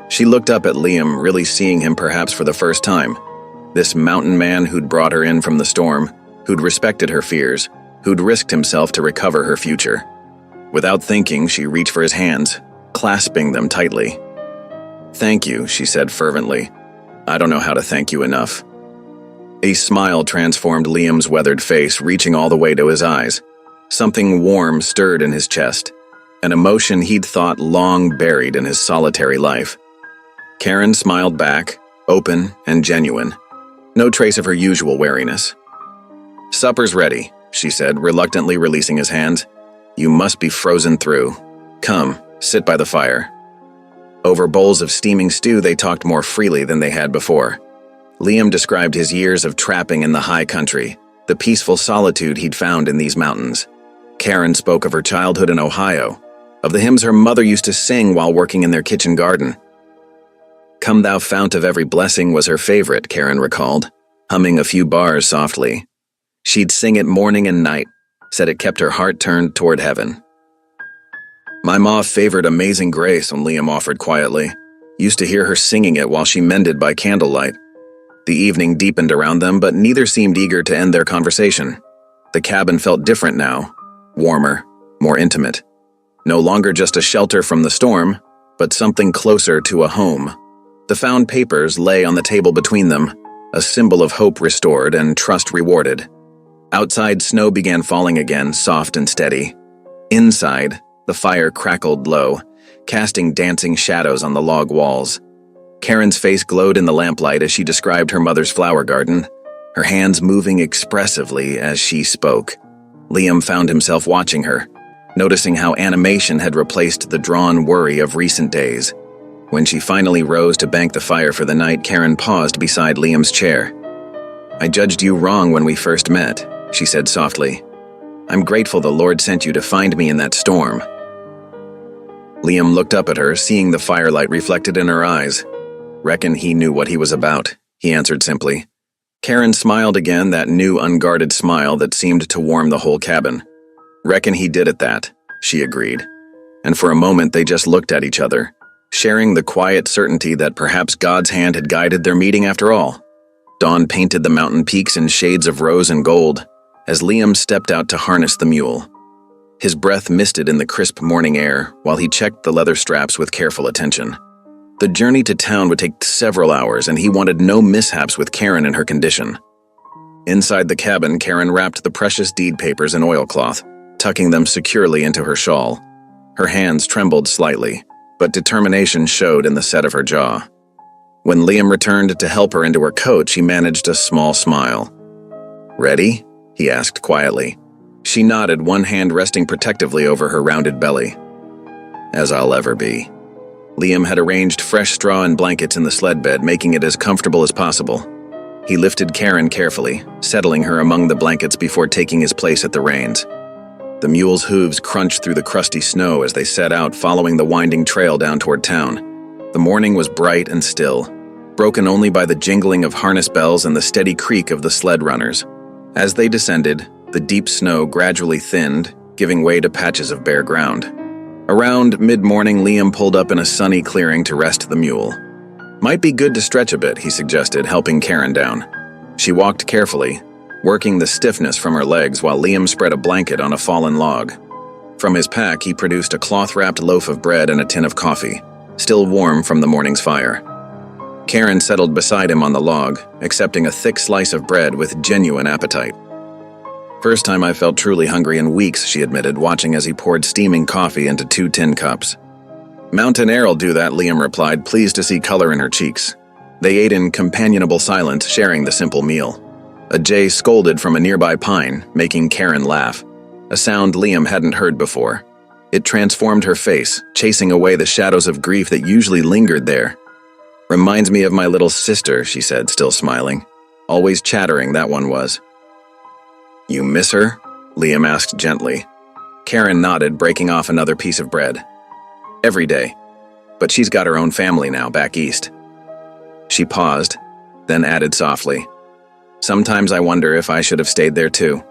She looked up at Liam, really seeing him perhaps for the first time. This mountain man who'd brought her in from the storm, who'd respected her fears, who'd risked himself to recover her future. Without thinking, she reached for his hands, clasping them tightly. "Thank you," she said fervently. "I don't know how to thank you enough." A smile transformed Liam's weathered face, reaching all the way to his eyes. Something warm stirred in his chest, an emotion he'd thought long buried in his solitary life. Karen smiled back, open and genuine. No trace of her usual wariness. "Supper's ready," she said, reluctantly releasing his hands. "You must be frozen through. Come, sit by the fire." Over bowls of steaming stew, they talked more freely than they had before. Liam described his years of trapping in the high country, the peaceful solitude he'd found in these mountains. Karen spoke of her childhood in Ohio, of the hymns her mother used to sing while working in their kitchen garden. "Come Thou Fount of Every Blessing" was her favorite, Karen recalled, humming a few bars softly. She'd sing it morning and night, said it kept her heart turned toward heaven. "My ma favored Amazing Grace," Liam offered quietly. Used to hear her singing it while she mended by candlelight. The evening deepened around them, but neither seemed eager to end their conversation. The cabin felt different now, warmer, more intimate. No longer just a shelter from the storm, but something closer to a home. The found papers lay on the table between them, a symbol of hope restored and trust rewarded. Outside, snow began falling again, soft and steady. Inside, the fire crackled low, casting dancing shadows on the log walls. Karen's face glowed in the lamplight as she described her mother's flower garden, her hands moving expressively as she spoke. Liam found himself watching her, noticing how animation had replaced the drawn worry of recent days. When she finally rose to bank the fire for the night, Karen paused beside Liam's chair. "I judged you wrong when we first met," she said softly. "I'm grateful the Lord sent you to find me in that storm." Liam looked up at her, seeing the firelight reflected in her eyes. "Reckon he knew what he was about," he answered simply. Karen smiled again, that new unguarded smile that seemed to warm the whole cabin. "Reckon he did at that," she agreed. And for a moment they just looked at each other, sharing the quiet certainty that perhaps God's hand had guided their meeting after all. Dawn painted the mountain peaks in shades of rose and gold as Liam stepped out to harness the mule. His breath misted in the crisp morning air while he checked the leather straps with careful attention. The journey to town would take several hours, and he wanted no mishaps with Karen in her condition. Inside the cabin, Karen wrapped the precious deed papers in oilcloth, tucking them securely into her shawl. Her hands trembled slightly, but determination showed in the set of her jaw. When Liam returned to help her into her coat, she managed a small smile. "Ready?" he asked quietly. She nodded, one hand resting protectively over her rounded belly. "As I'll ever be." Liam had arranged fresh straw and blankets in the sled bed, making it as comfortable as possible. He lifted Karen carefully, settling her among the blankets before taking his place at the reins. The mule's hooves crunched through the crusty snow as they set out, following the winding trail down toward town. The morning was bright and still, broken only by the jingling of harness bells and the steady creak of the sled runners. As they descended, the deep snow gradually thinned, giving way to patches of bare ground. Around mid-morning, Liam pulled up in a sunny clearing to rest the mule. "Might be good to stretch a bit," he suggested, helping Karen down. She walked carefully, working the stiffness from her legs while Liam spread a blanket on a fallen log. From his pack, he produced a cloth-wrapped loaf of bread and a tin of coffee, still warm from the morning's fire. Karen settled beside him on the log, accepting a thick slice of bread with genuine appetite. "First time I felt truly hungry in weeks," she admitted, watching as he poured steaming coffee into 2 tin cups. "Mountain air'll do that," Liam replied, pleased to see color in her cheeks. They ate in companionable silence, sharing the simple meal. A jay scolded from a nearby pine, making Karen laugh, a sound Liam hadn't heard before. It transformed her face, chasing away the shadows of grief that usually lingered there. "Reminds me of my little sister," she said, still smiling. "Always chattering, that one was." "You miss her?" Liam asked gently. Karen nodded, breaking off another piece of bread. "Every day. But she's got her own family now, back east." She paused, then added softly, "Sometimes I wonder if I should have stayed there too."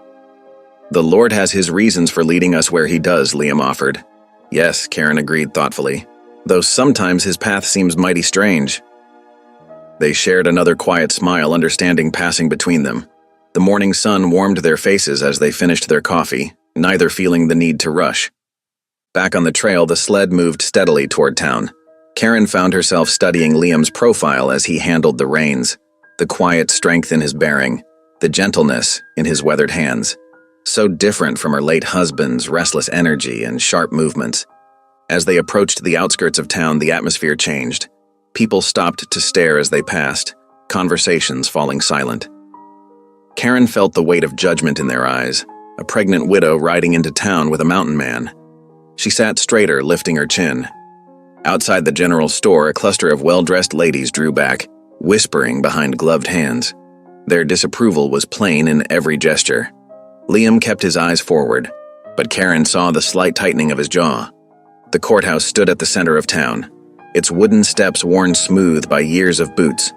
"The Lord has his reasons for leading us where he does," Liam offered. "Yes," Karen agreed thoughtfully, "though sometimes his path seems mighty strange." They shared another quiet smile, understanding passing between them. The morning sun warmed their faces as they finished their coffee, neither feeling the need to rush. Back on the trail, the sled moved steadily toward town. Karen found herself studying Liam's profile as he handled the reins, the quiet strength in his bearing, the gentleness in his weathered hands. So different from her late husband's restless energy and sharp movements. As they approached the outskirts of town, the atmosphere changed. People stopped to stare as they passed, conversations falling silent. Karen felt the weight of judgment in their eyes, a pregnant widow riding into town with a mountain man. She sat straighter, lifting her chin. Outside the general store, a cluster of well-dressed ladies drew back, whispering behind gloved hands. Their disapproval was plain in every gesture. Liam kept his eyes forward, but Karen saw the slight tightening of his jaw. The courthouse stood at the center of town, its wooden steps worn smooth by years of boots.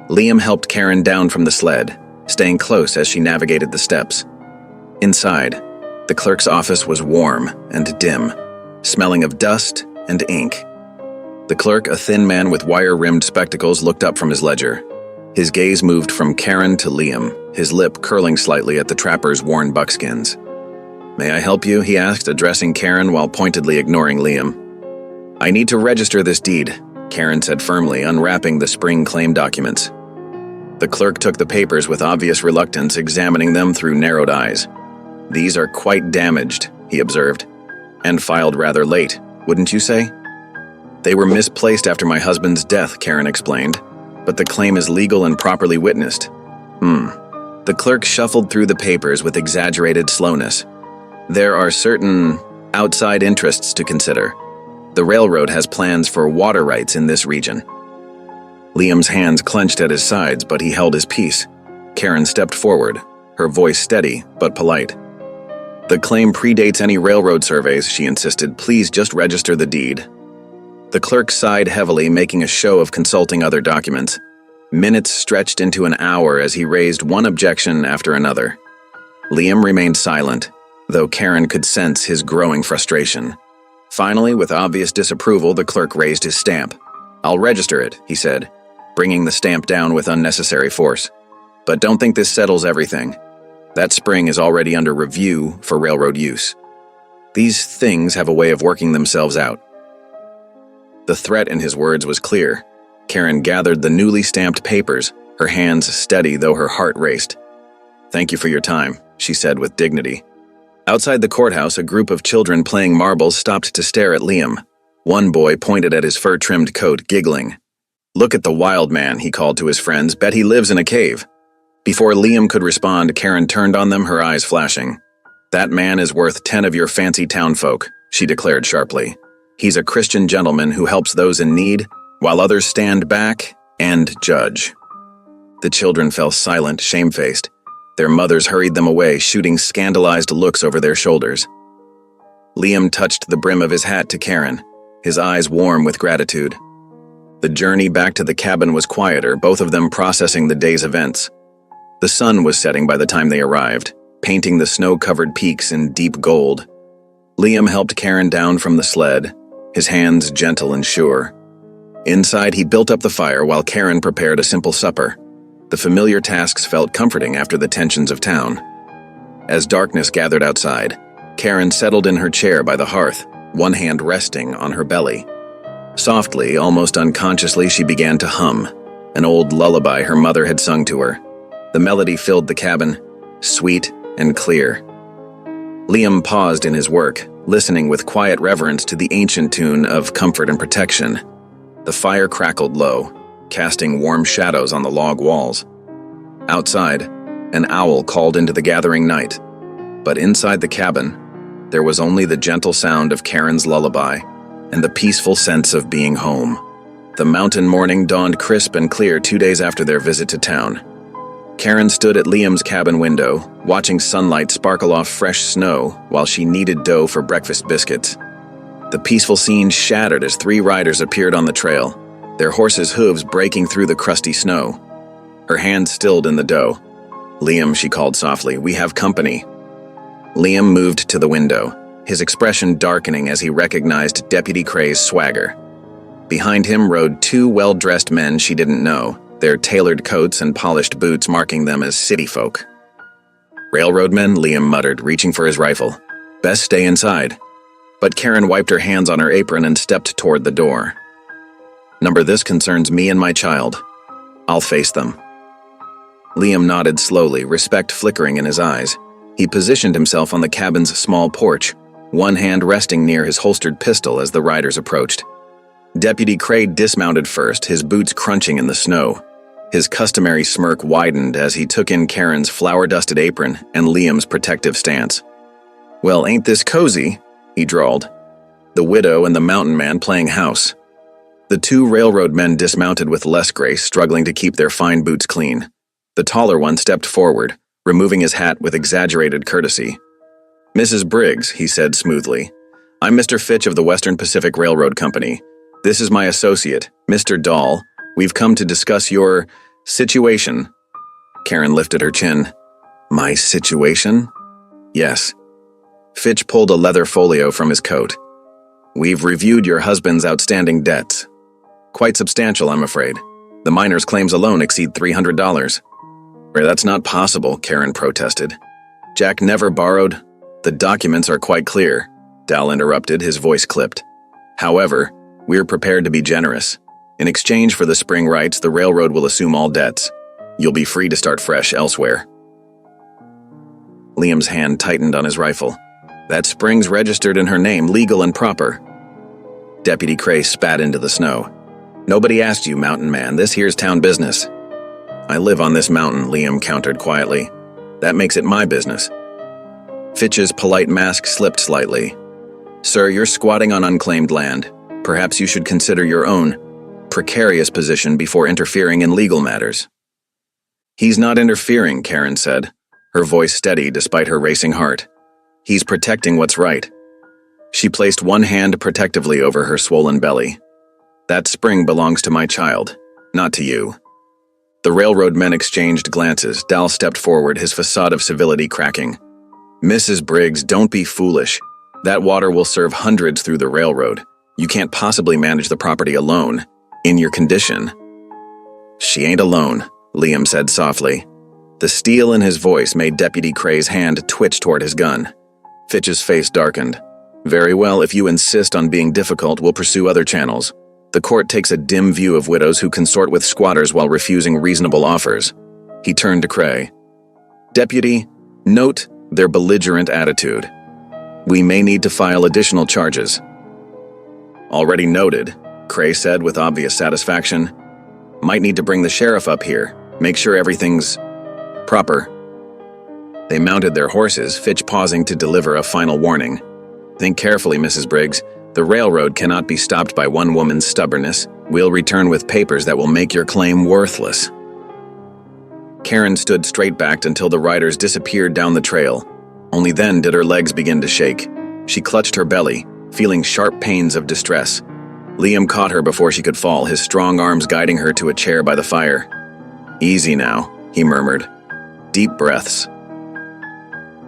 Liam helped Karen down from the sled, staying close as she navigated the steps. Inside, the clerk's office was warm and dim, smelling of dust and ink. The clerk, a thin man with wire-rimmed spectacles, looked up from his ledger. His gaze moved from Karen to Liam, his lip curling slightly at the trapper's worn buckskins. "May I help you?" he asked, addressing Karen while pointedly ignoring Liam. "I need to register this deed," Karen said firmly, unwrapping the spring claim documents. The clerk took the papers with obvious reluctance, examining them through narrowed eyes. "These are quite damaged," he observed, "and filed rather late, wouldn't you say?" "They were misplaced after my husband's death," Karen explained, "but the claim is legal and properly witnessed." The clerk shuffled through the papers with exaggerated slowness. "There are certain outside interests to consider. The railroad has plans for water rights in this region." Liam's hands clenched at his sides, but he held his peace. Karen stepped forward, her voice steady but polite. "The claim predates any railroad surveys," she insisted. "Please just register the deed." The clerk sighed heavily, making a show of consulting other documents. Minutes stretched into an hour as he raised one objection after another. Liam remained silent, though Karen could sense his growing frustration. Finally, with obvious disapproval, the clerk raised his stamp. "I'll register it," he said, bringing the stamp down with unnecessary force. "But don't think this settles everything. That spring is already under review for railroad use. These things have a way of working themselves out." The threat in his words was clear. Karen gathered the newly stamped papers, her hands steady though her heart raced. "Thank you for your time," she said with dignity. Outside the courthouse, a group of children playing marbles stopped to stare at Liam. One boy pointed at his fur-trimmed coat, giggling. "Look at the wild man," he called to his friends. "Bet he lives in a cave." Before Liam could respond, Karen turned on them, her eyes flashing. "That man is worth 10 of your fancy townfolk," she declared sharply. "He's a Christian gentleman who helps those in need, while others stand back and judge." The children fell silent, shamefaced. Their mothers hurried them away, shooting scandalized looks over their shoulders. Liam touched the brim of his hat to Karen, his eyes warm with gratitude. The journey back to the cabin was quieter, both of them processing the day's events. The sun was setting by the time they arrived, painting the snow-covered peaks in deep gold. Liam helped Karen down from the sled, his hands gentle and sure. Inside, he built up the fire while Karen prepared a simple supper. The familiar tasks felt comforting after the tensions of town. As darkness gathered outside, Karen settled in her chair by the hearth, one hand resting on her belly. Softly, almost unconsciously, she began to hum, an old lullaby her mother had sung to her. The melody filled the cabin, sweet and clear. Liam paused in his work, listening with quiet reverence to the ancient tune of comfort and protection. The fire crackled low, casting warm shadows on the log walls. Outside, an owl called into the gathering night, but inside the cabin, there was only the gentle sound of Karen's lullaby and the peaceful sense of being home. The mountain morning dawned crisp and clear 2 days after their visit to town. Karen stood at Liam's cabin window, watching sunlight sparkle off fresh snow while she kneaded dough for breakfast biscuits. The peaceful scene shattered as 3 riders appeared on the trail, their horses' hooves breaking through the crusty snow. Her hand stilled in the dough. "Liam," she called softly, "we have company." Liam moved to the window, his expression darkening as he recognized Deputy Cray's swagger. Behind him rode 2 well-dressed men she didn't know, their tailored coats and polished boots marking them as city folk. "Railroad men," Liam muttered, reaching for his rifle. "Best stay inside." But Karen wiped her hands on her apron and stepped toward the door. "Number, this concerns me and my child. I'll face them." Liam nodded slowly, respect flickering in his eyes. He positioned himself on the cabin's small porch, one hand resting near his holstered pistol as the riders approached. Deputy Cray dismounted first, his boots crunching in the snow. His customary smirk widened as he took in Karen's flour-dusted apron and Liam's protective stance. "Well, ain't this cozy?" he drawled. The widow and the mountain man playing house. The two railroad men dismounted with less grace, struggling to keep their fine boots clean. The taller one stepped forward, removing his hat with exaggerated courtesy. "Mrs. Briggs," he said smoothly, "I'm Mr. Fitch of the Western Pacific Railroad Company. This is my associate, Mr. Dahl. We've come to discuss your situation." Karen lifted her chin. "My situation?" "Yes." Fitch pulled a leather folio from his coat. "We've reviewed your husband's outstanding debts. Quite substantial, I'm afraid. The minor's claims alone exceed $300. "That's not possible," Karen protested. "Jack never borrowed." "The documents are quite clear," Dahl interrupted, his voice clipped. "However, we're prepared to be generous. In exchange for the spring rights, the railroad will assume all debts. You'll be free to start fresh elsewhere." Liam's hand tightened on his rifle. "That spring's registered in her name, legal and proper." Deputy Cray spat into the snow. "Nobody asked you, mountain man. This here's town business." "I live on this mountain," Liam countered quietly. "That makes it my business." Fitch's polite mask slipped slightly. "Sir, you're squatting on unclaimed land. Perhaps you should consider your own precarious position before interfering in legal matters." "He's not interfering," Karen said, her voice steady despite her racing heart. "He's protecting what's right." She placed one hand protectively over her swollen belly. "That spring belongs to my child, not to you." The railroad men exchanged glances. Dahl stepped forward, his facade of civility cracking. "Mrs. Briggs, don't be foolish. That water will serve hundreds through the railroad. You can't possibly manage the property alone, in your condition." "She ain't alone," Liam said softly. The steel in his voice made Deputy Cray's hand twitch toward his gun. Fitch's face darkened. "Very well, if you insist on being difficult, we'll pursue other channels. The court takes a dim view of widows who consort with squatters while refusing reasonable offers." He turned to Cray. "Deputy, note their belligerent attitude. We may need to file additional charges." "Already noted," Cray said with obvious satisfaction. "Might need to bring the sheriff up here, make sure everything's proper." They mounted their horses, Fitch pausing to deliver a final warning. "Think carefully, Mrs. Briggs. The railroad cannot be stopped by one woman's stubbornness. We'll return with papers that will make your claim worthless." Karen stood straight-backed until the riders disappeared down the trail. Only then did her legs begin to shake. She clutched her belly, feeling sharp pains of distress. Liam caught her before she could fall, his strong arms guiding her to a chair by the fire. "Easy now," he murmured. "Deep breaths."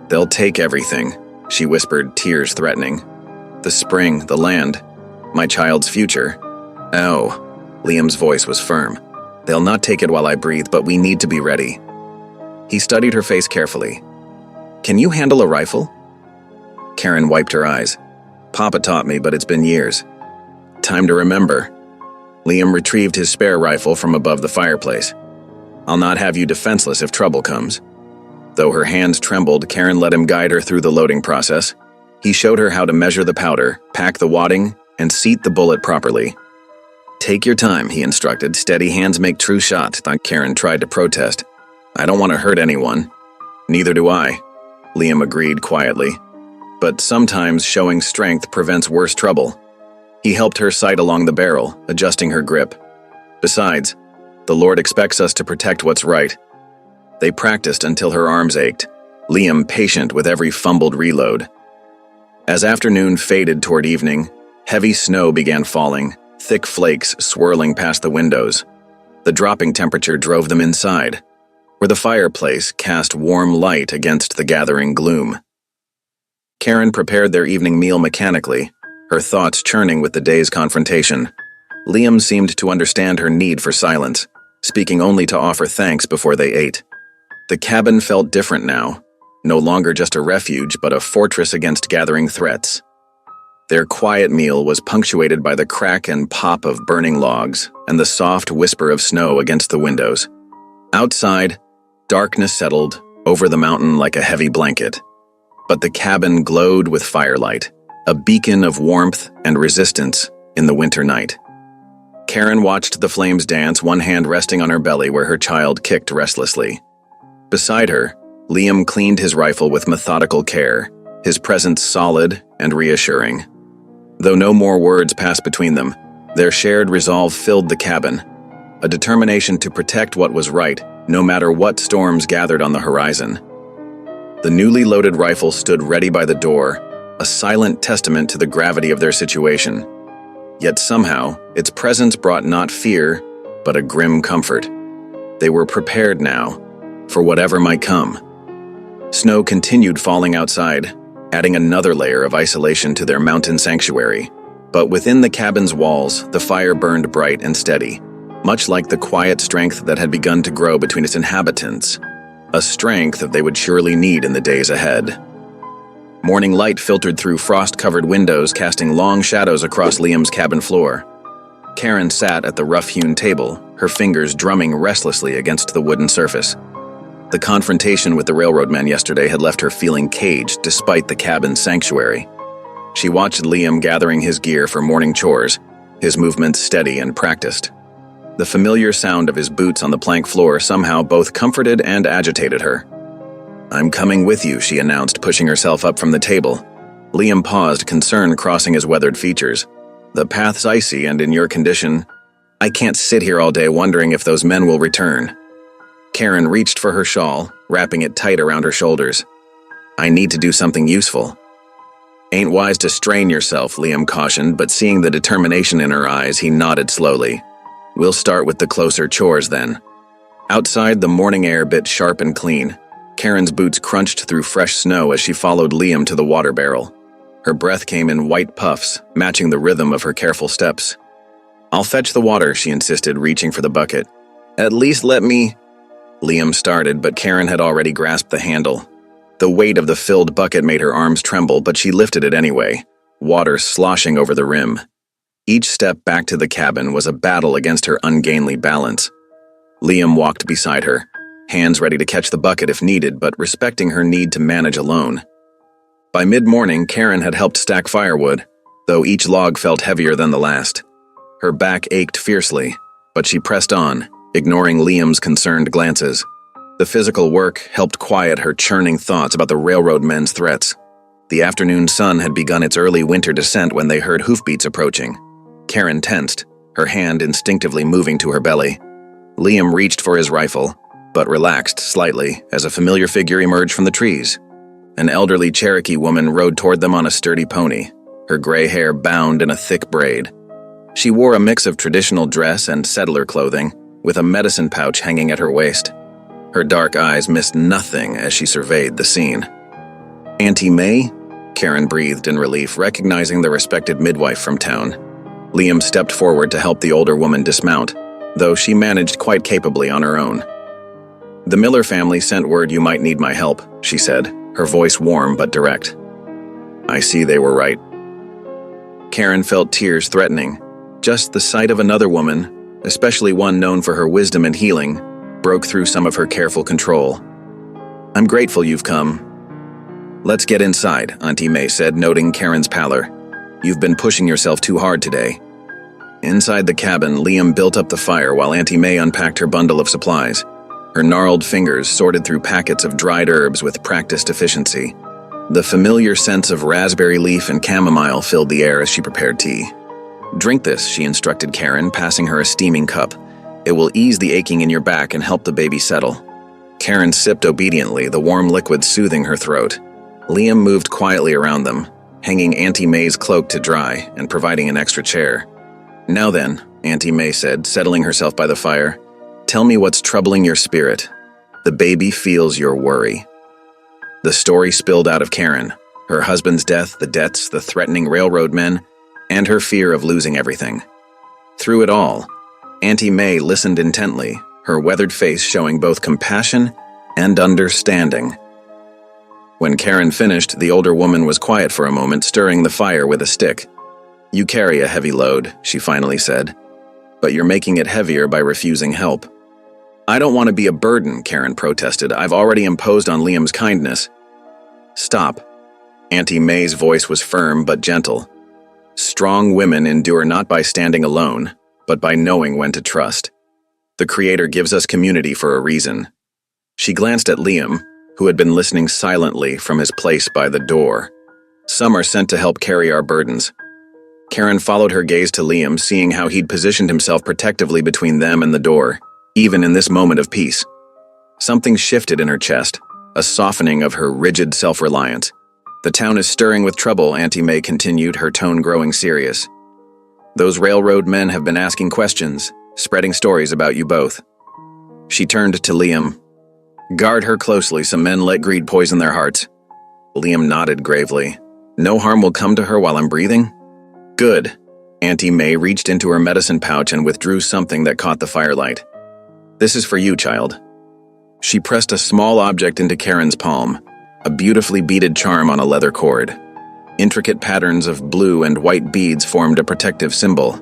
"They'll take everything," she whispered, tears threatening. "The spring, the land, my child's future." "Oh," Liam's voice was firm. "They'll not take it while I breathe, but we need to be ready." He studied her face carefully. "Can you handle a rifle?" Karen wiped her eyes. "Papa taught me, but it's been years." "Time to remember." Liam retrieved his spare rifle from above the fireplace. "I'll not have you defenseless if trouble comes." Though her hands trembled, Karen let him guide her through the loading process. He showed her how to measure the powder, pack the wadding, and seat the bullet properly. "Take your time," he instructed. "Steady hands make true shots." Karen tried to protest. "I don't want to hurt anyone." "Neither do I," Liam agreed quietly. "But sometimes showing strength prevents worse trouble." He helped her sight along the barrel, adjusting her grip. "Besides, the Lord expects us to protect what's right." They practiced until her arms ached, Liam patient with every fumbled reload. As afternoon faded toward evening, heavy snow began falling, thick flakes swirling past the windows. The dropping temperature drove them inside, where the fireplace cast warm light against the gathering gloom. Karen prepared their evening meal mechanically, her thoughts churning with the day's confrontation. Liam seemed to understand her need for silence, speaking only to offer thanks before they ate. The cabin felt different now, no longer just a refuge but a fortress against gathering threats. Their quiet meal was punctuated by the crack and pop of burning logs and the soft whisper of snow against the windows. Outside, darkness settled over the mountain like a heavy blanket, but the cabin glowed with firelight, a beacon of warmth and resistance in the winter night. Karen watched the flames dance, one hand resting on her belly where her child kicked restlessly. Beside her, Liam cleaned his rifle with methodical care, his presence solid and reassuring. Though no more words passed between them, their shared resolve filled the cabin, a determination to protect what was right, no matter what storms gathered on the horizon. The newly loaded rifle stood ready by the door, a silent testament to the gravity of their situation. Yet somehow, its presence brought not fear, but a grim comfort. They were prepared now, for whatever might come. Snow continued falling outside, adding another layer of isolation to their mountain sanctuary. But within the cabin's walls, the fire burned bright and steady, much like the quiet strength that had begun to grow between its inhabitants, a strength that they would surely need in the days ahead. Morning light filtered through frost-covered windows, casting long shadows across Liam's cabin floor. Karen sat at the rough-hewn table, her fingers drumming restlessly against the wooden surface. The confrontation with the railroad men yesterday had left her feeling caged despite the cabin's sanctuary. She watched Liam gathering his gear for morning chores, his movements steady and practiced. The familiar sound of his boots on the plank floor somehow both comforted and agitated her. "I'm coming with you," she announced, pushing herself up from the table. Liam paused, concern crossing his weathered features. "The path's icy, and in your condition, I can't sit here all day wondering if those men will return." Karen reached for her shawl, wrapping it tight around her shoulders. "I need to do something useful." "Ain't wise to strain yourself," Liam cautioned, but seeing the determination in her eyes, he nodded slowly. "We'll start with the closer chores then." Outside, the morning air bit sharp and clean. Karen's boots crunched through fresh snow as she followed Liam to the water barrel. Her breath came in white puffs, matching the rhythm of her careful steps. "I'll fetch the water," she insisted, reaching for the bucket. "At least let me—" Liam started, but Karen had already grasped the handle. The weight of the filled bucket made her arms tremble, but she lifted it anyway, water sloshing over the rim. Each step back to the cabin was a battle against her ungainly balance. Liam walked beside her, hands ready to catch the bucket if needed, but respecting her need to manage alone. By mid-morning, Karen had helped stack firewood, though each log felt heavier than the last. Her back ached fiercely, but she pressed on, ignoring Liam's concerned glances. The physical work helped quiet her churning thoughts about the railroad men's threats. The afternoon sun had begun its early winter descent when they heard hoofbeats approaching. Karen tensed, her hand instinctively moving to her belly. Liam reached for his rifle, but relaxed slightly as a familiar figure emerged from the trees. An elderly Cherokee woman rode toward them on a sturdy pony, her gray hair bound in a thick braid. She wore a mix of traditional dress and settler clothing, with a medicine pouch hanging at her waist. Her dark eyes missed nothing as she surveyed the scene. "Auntie May?" Karen breathed in relief, recognizing the respected midwife from town. Liam stepped forward to help the older woman dismount, though she managed quite capably on her own. "The Miller family sent word you might need my help," she said, her voice warm but direct. "I see they were right." Karen felt tears threatening. Just the sight of another woman, especially one known for her wisdom and healing, broke through some of her careful control. "I'm grateful you've come." "Let's get inside," Auntie May said, noting Karen's pallor. "You've been pushing yourself too hard today." Inside the cabin, Liam built up the fire while Auntie May unpacked her bundle of supplies. Her gnarled fingers sorted through packets of dried herbs with practiced efficiency. The familiar scents of raspberry leaf and chamomile filled the air as she prepared tea. "Drink this," she instructed Karen, passing her a steaming cup. "It will ease the aching in your back and help the baby settle." Karen sipped obediently, the warm liquid soothing her throat. Liam moved quietly around them, hanging Auntie May's cloak to dry and providing an extra chair. "Now then," Auntie May said, settling herself by the fire, "tell me what's troubling your spirit. The baby feels your worry." The story spilled out of Karen, her husband's death, the debts, the threatening railroad men, and her fear of losing everything. Through it all, Auntie May listened intently, her weathered face showing both compassion and understanding. When Karen finished, the older woman was quiet for a moment, stirring the fire with a stick. "You carry a heavy load," she finally said, "but you're making it heavier by refusing help." "I don't want to be a burden," Karen protested. "I've already imposed on Liam's kindness." "Stop." Auntie May's voice was firm but gentle. "Strong women endure not by standing alone, but by knowing when to trust. The Creator gives us community for a reason." She glanced at Liam, who had been listening silently from his place by the door. "Some are sent to help carry our burdens." Karen followed her gaze to Liam, seeing how he'd positioned himself protectively between them and the door, even in this moment of peace. Something shifted in her chest, a softening of her rigid self-reliance. "The town is stirring with trouble," Auntie May continued, her tone growing serious. "Those railroad men have been asking questions, spreading stories about you both." She turned to Liam. "Guard her closely, some men let greed poison their hearts." Liam nodded gravely. "No harm will come to her while I'm breathing?" "Good." Auntie May reached into her medicine pouch and withdrew something that caught the firelight. "This is for you, child." She pressed a small object into Karen's palm, a beautifully beaded charm on a leather cord. Intricate patterns of blue and white beads formed a protective symbol.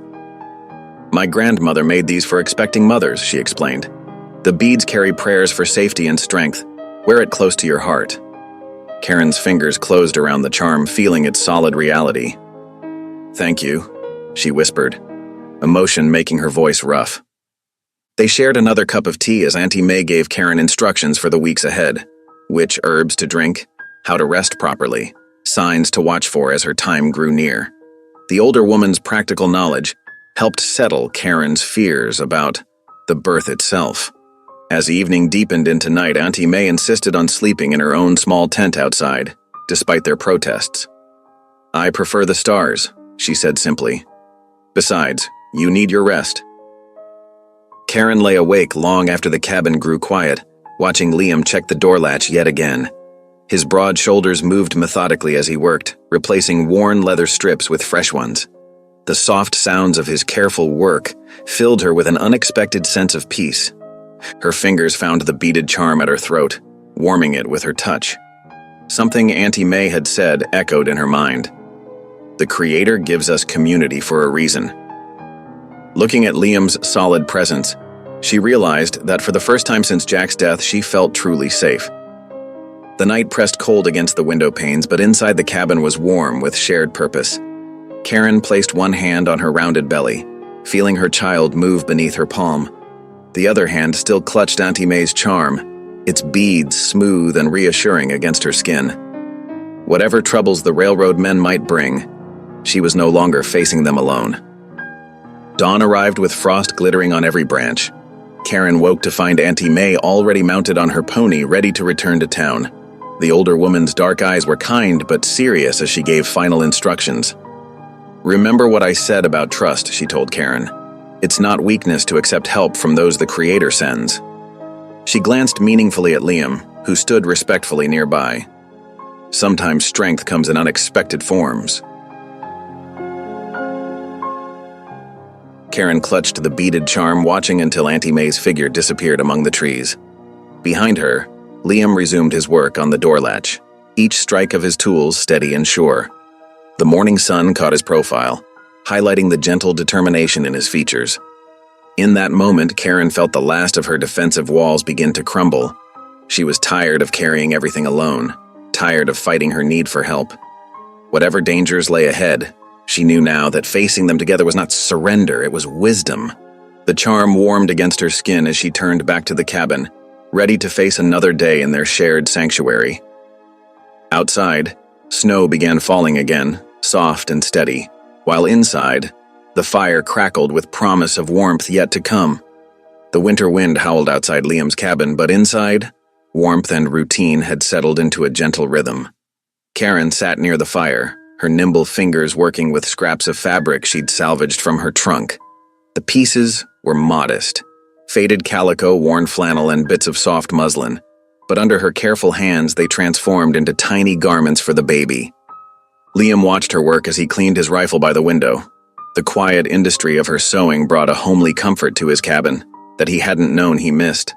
"My grandmother made these for expecting mothers," she explained. "The beads carry prayers for safety and strength. Wear it close to your heart." Karen's fingers closed around the charm, feeling its solid reality. "Thank you," she whispered, emotion making her voice rough. They shared another cup of tea as Auntie May gave Karen instructions for the weeks ahead. Which herbs to drink, how to rest properly, signs to watch for as her time grew near. The older woman's practical knowledge helped settle Karen's fears about the birth itself. As evening deepened into night, Auntie May insisted on sleeping in her own small tent outside, despite their protests. "I prefer the stars," she said simply. "Besides, you need your rest." Karen lay awake long after the cabin grew quiet, watching Liam check the door latch yet again. His broad shoulders moved methodically as he worked, replacing worn leather strips with fresh ones. The soft sounds of his careful work filled her with an unexpected sense of peace. Her fingers found the beaded charm at her throat, warming it with her touch. Something Auntie May had said echoed in her mind. The Creator gives us community for a reason. Looking at Liam's solid presence, she realized that for the first time since Jack's death, she felt truly safe. The night pressed cold against the window panes, but inside the cabin was warm with shared purpose. Karen placed one hand on her rounded belly, feeling her child move beneath her palm. The other hand still clutched Auntie May's charm, its beads smooth and reassuring against her skin. Whatever troubles the railroad men might bring, she was no longer facing them alone. Dawn arrived with frost glittering on every branch. Karen woke to find Auntie May already mounted on her pony, ready to return to town. The older woman's dark eyes were kind but serious as she gave final instructions. "Remember what I said about trust," she told Karen. "It's not weakness to accept help from those the Creator sends." She glanced meaningfully at Liam, who stood respectfully nearby. Sometimes strength comes in unexpected forms. Karen clutched the beaded charm, watching until Auntie May's figure disappeared among the trees. Behind her, Liam resumed his work on the door latch, each strike of his tools steady and sure. The morning sun caught his profile, highlighting the gentle determination in his features. In that moment, Karen felt the last of her defensive walls begin to crumble. She was tired of carrying everything alone, tired of fighting her need for help. Whatever dangers lay ahead, she knew now that facing them together was not surrender, it was wisdom. The charm warmed against her skin as she turned back to the cabin, ready to face another day in their shared sanctuary. Outside, snow began falling again, soft and steady, while inside, the fire crackled with promise of warmth yet to come. The winter wind howled outside Liam's cabin, but inside, warmth and routine had settled into a gentle rhythm. Karen sat near the fire, her nimble fingers working with scraps of fabric she'd salvaged from her trunk. The pieces were modest, faded calico, worn flannel, and bits of soft muslin, but under her careful hands they transformed into tiny garments for the baby. Liam watched her work as he cleaned his rifle by the window. The quiet industry of her sewing brought a homely comfort to his cabin that he hadn't known he missed.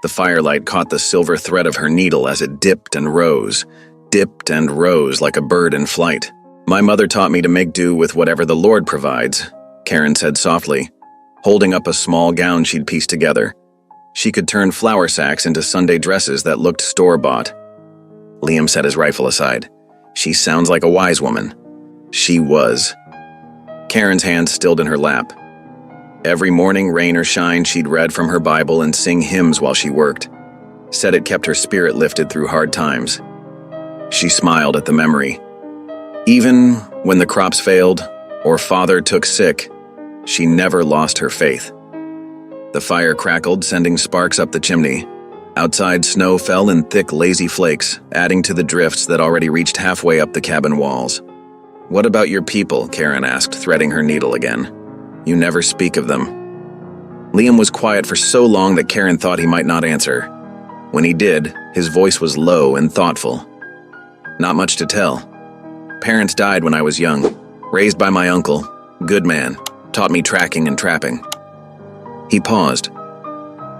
The firelight caught the silver thread of her needle as it dipped and rose, dipped and rose like a bird in flight. "My mother taught me to make do with whatever the Lord provides," Karen said softly, holding up a small gown she'd pieced together. She could turn flour sacks into Sunday dresses that looked store-bought. Liam set his rifle aside. "She sounds like a wise woman." She was. Karen's hand stilled in her lap. Every morning, rain or shine, she'd read from her Bible and sing hymns while she worked. Said it kept her spirit lifted through hard times. She smiled at the memory. Even when the crops failed or father took sick, she never lost her faith. The fire crackled, sending sparks up the chimney. Outside, snow fell in thick, lazy flakes, adding to the drifts that already reached halfway up the cabin walls. "What about your people?" Karen asked, threading her needle again. "You never speak of them." Liam was quiet for so long that Karen thought he might not answer. When he did, his voice was low and thoughtful. "Not much to tell. Parents died when I was young, raised by my uncle, good man, taught me tracking and trapping." He paused.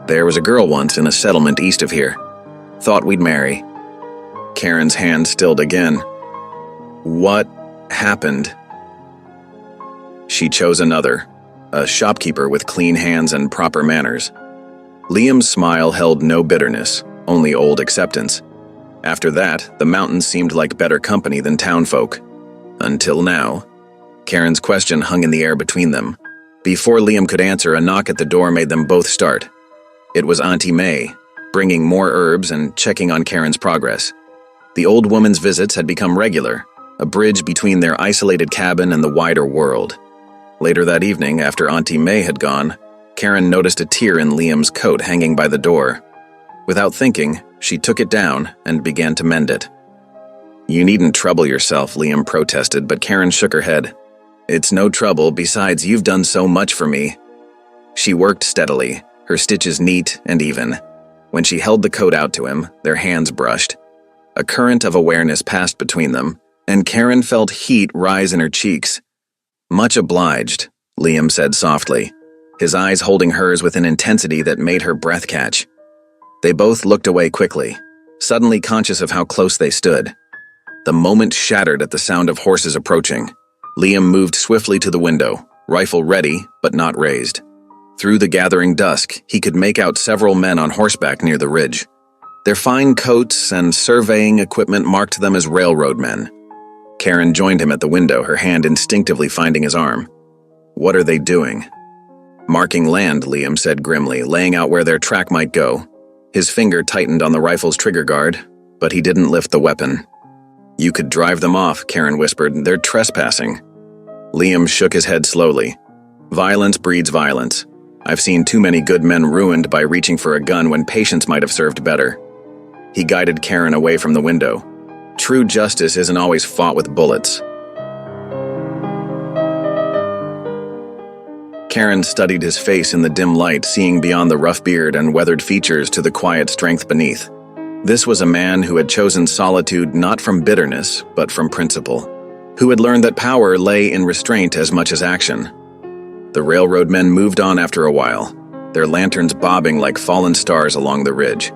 "There was a girl once in a settlement east of here. Thought we'd marry." Karen's hand stilled again. "What happened?" "She chose another, a shopkeeper with clean hands and proper manners." Liam's smile held no bitterness, only old acceptance. After that, the mountains seemed like better company than townfolk. Until now. Karen's question hung in the air between them. Before Liam could answer, a knock at the door made them both start. It was Auntie May, bringing more herbs and checking on Karen's progress. The old woman's visits had become regular, a bridge between their isolated cabin and the wider world. Later that evening, after Auntie May had gone, Karen noticed a tear in Liam's coat hanging by the door. Without thinking, she took it down and began to mend it. "You needn't trouble yourself," Liam protested, but Karen shook her head. "It's no trouble, besides you've done so much for me." She worked steadily, her stitches neat and even. When she held the coat out to him, their hands brushed. A current of awareness passed between them, and Karen felt heat rise in her cheeks. "Much obliged," Liam said softly, his eyes holding hers with an intensity that made her breath catch. They both looked away quickly, suddenly conscious of how close they stood. The moment shattered at the sound of horses approaching. Liam moved swiftly to the window, rifle ready but not raised. Through the gathering dusk, he could make out several men on horseback near the ridge. Their fine coats and surveying equipment marked them as railroad men. Karen joined him at the window, her hand instinctively finding his arm. "What are they doing?" "Marking land," Liam said grimly, laying out where their track might go. His finger tightened on the rifle's trigger guard, but he didn't lift the weapon. "You could drive them off," Karen whispered. "They're trespassing." Liam shook his head slowly. "Violence breeds violence. I've seen too many good men ruined by reaching for a gun when patience might have served better." He guided Karen away from the window. "True justice isn't always fought with bullets." Karen studied his face in the dim light, seeing beyond the rough beard and weathered features to the quiet strength beneath. This was a man who had chosen solitude not from bitterness, but from principle, who had learned that power lay in restraint as much as action. The railroad men moved on after a while, their lanterns bobbing like fallen stars along the ridge.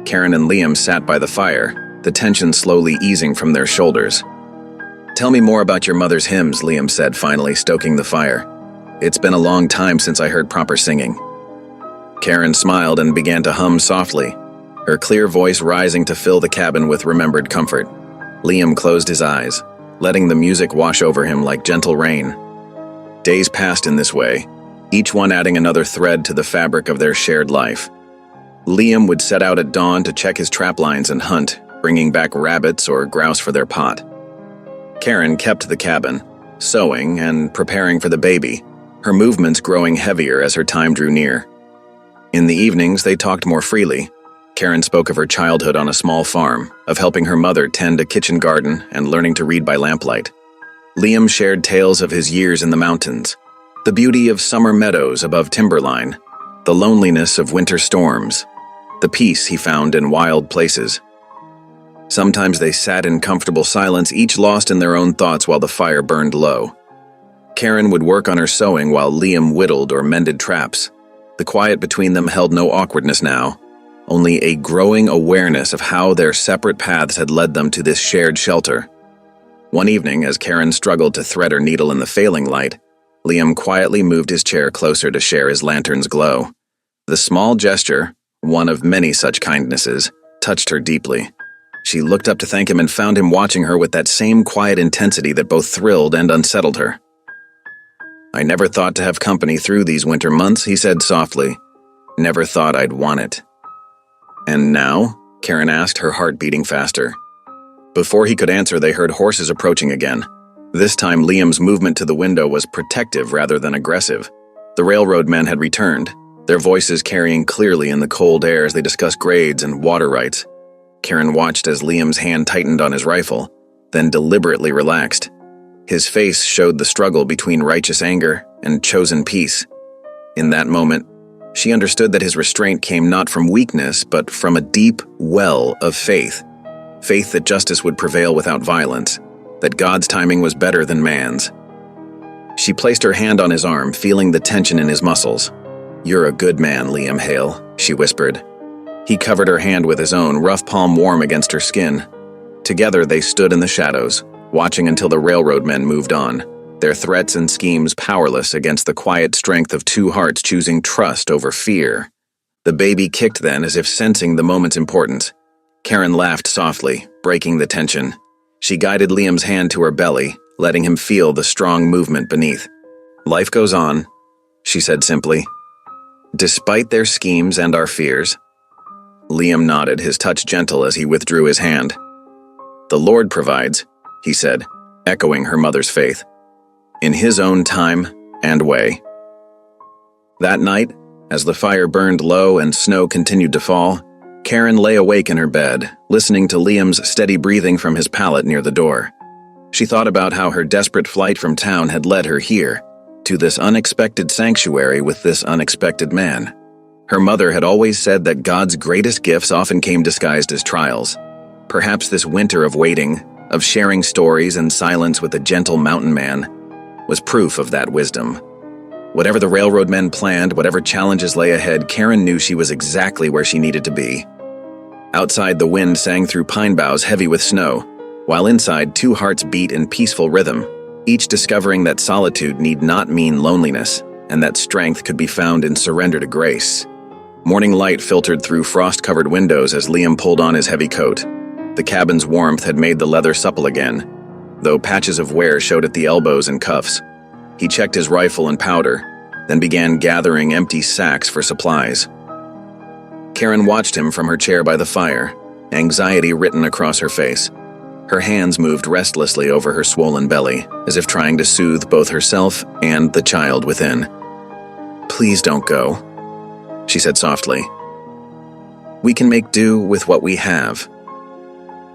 Karen and Liam sat by the fire, the tension slowly easing from their shoulders. "Tell me more about your mother's hymns," Liam said, finally stoking the fire. "It's been a long time since I heard proper singing." Karen smiled and began to hum softly, her clear voice rising to fill the cabin with remembered comfort. Liam closed his eyes, letting the music wash over him like gentle rain. Days passed in this way, each one adding another thread to the fabric of their shared life. Liam would set out at dawn to check his trap lines and hunt, bringing back rabbits or grouse for their pot. Karen kept the cabin, sewing and preparing for the baby, her movements growing heavier as her time drew near. In the evenings, they talked more freely. Karen spoke of her childhood on a small farm, of helping her mother tend a kitchen garden and learning to read by lamplight. Liam shared tales of his years in the mountains, the beauty of summer meadows above timberline, the loneliness of winter storms, the peace he found in wild places. Sometimes they sat in comfortable silence, each lost in their own thoughts while the fire burned low. Karen would work on her sewing while Liam whittled or mended traps. The quiet between them held no awkwardness now, only a growing awareness of how their separate paths had led them to this shared shelter. One evening, as Karen struggled to thread her needle in the failing light, Liam quietly moved his chair closer to share his lantern's glow. The small gesture, one of many such kindnesses, touched her deeply. She looked up to thank him and found him watching her with that same quiet intensity that both thrilled and unsettled her. "I never thought to have company through these winter months," he said softly. "Never thought I'd want it." "And now?" Karen asked, her heart beating faster. Before he could answer, they heard horses approaching again. This time, Liam's movement to the window was protective rather than aggressive. The railroad men had returned, their voices carrying clearly in the cold air as they discussed grades and water rights. Karen watched as Liam's hand tightened on his rifle, then deliberately relaxed. His face showed the struggle between righteous anger and chosen peace. In that moment, she understood that his restraint came not from weakness, but from a deep well of faith. Faith that justice would prevail without violence, that God's timing was better than man's. She placed her hand on his arm, feeling the tension in his muscles. "You're a good man, Liam Hale," she whispered. He covered her hand with his own, rough palm warm against her skin. Together they stood in the shadows, watching until the railroad men moved on, their threats and schemes powerless against the quiet strength of two hearts choosing trust over fear. The baby kicked then, as if sensing the moment's importance. Karen laughed softly, breaking the tension. She guided Liam's hand to her belly, letting him feel the strong movement beneath. "Life goes on," she said simply. "Despite their schemes and our fears." Liam nodded, his touch gentle as he withdrew his hand. "The Lord provides," he said, echoing her mother's faith. "In His own time and way." That night, as the fire burned low and snow continued to fall, Karen lay awake in her bed, listening to Liam's steady breathing from his pallet near the door. She thought about how her desperate flight from town had led her here, to this unexpected sanctuary with this unexpected man. Her mother had always said that God's greatest gifts often came disguised as trials. Perhaps this winter of waiting, of sharing stories and silence with a gentle mountain man, was proof of that wisdom. Whatever the railroad men planned, whatever challenges lay ahead, Karen knew she was exactly where she needed to be. Outside, the wind sang through pine boughs heavy with snow, while inside, two hearts beat in peaceful rhythm, each discovering that solitude need not mean loneliness, and that strength could be found in surrender to grace. Morning light filtered through frost-covered windows as Liam pulled on his heavy coat. The cabin's warmth had made the leather supple again, though patches of wear showed at the elbows and cuffs. He checked his rifle and powder, then began gathering empty sacks for supplies. Karen watched him from her chair by the fire, anxiety written across her face. Her hands moved restlessly over her swollen belly, as if trying to soothe both herself and the child within. "Please don't go," she said softly. "We can make do with what we have."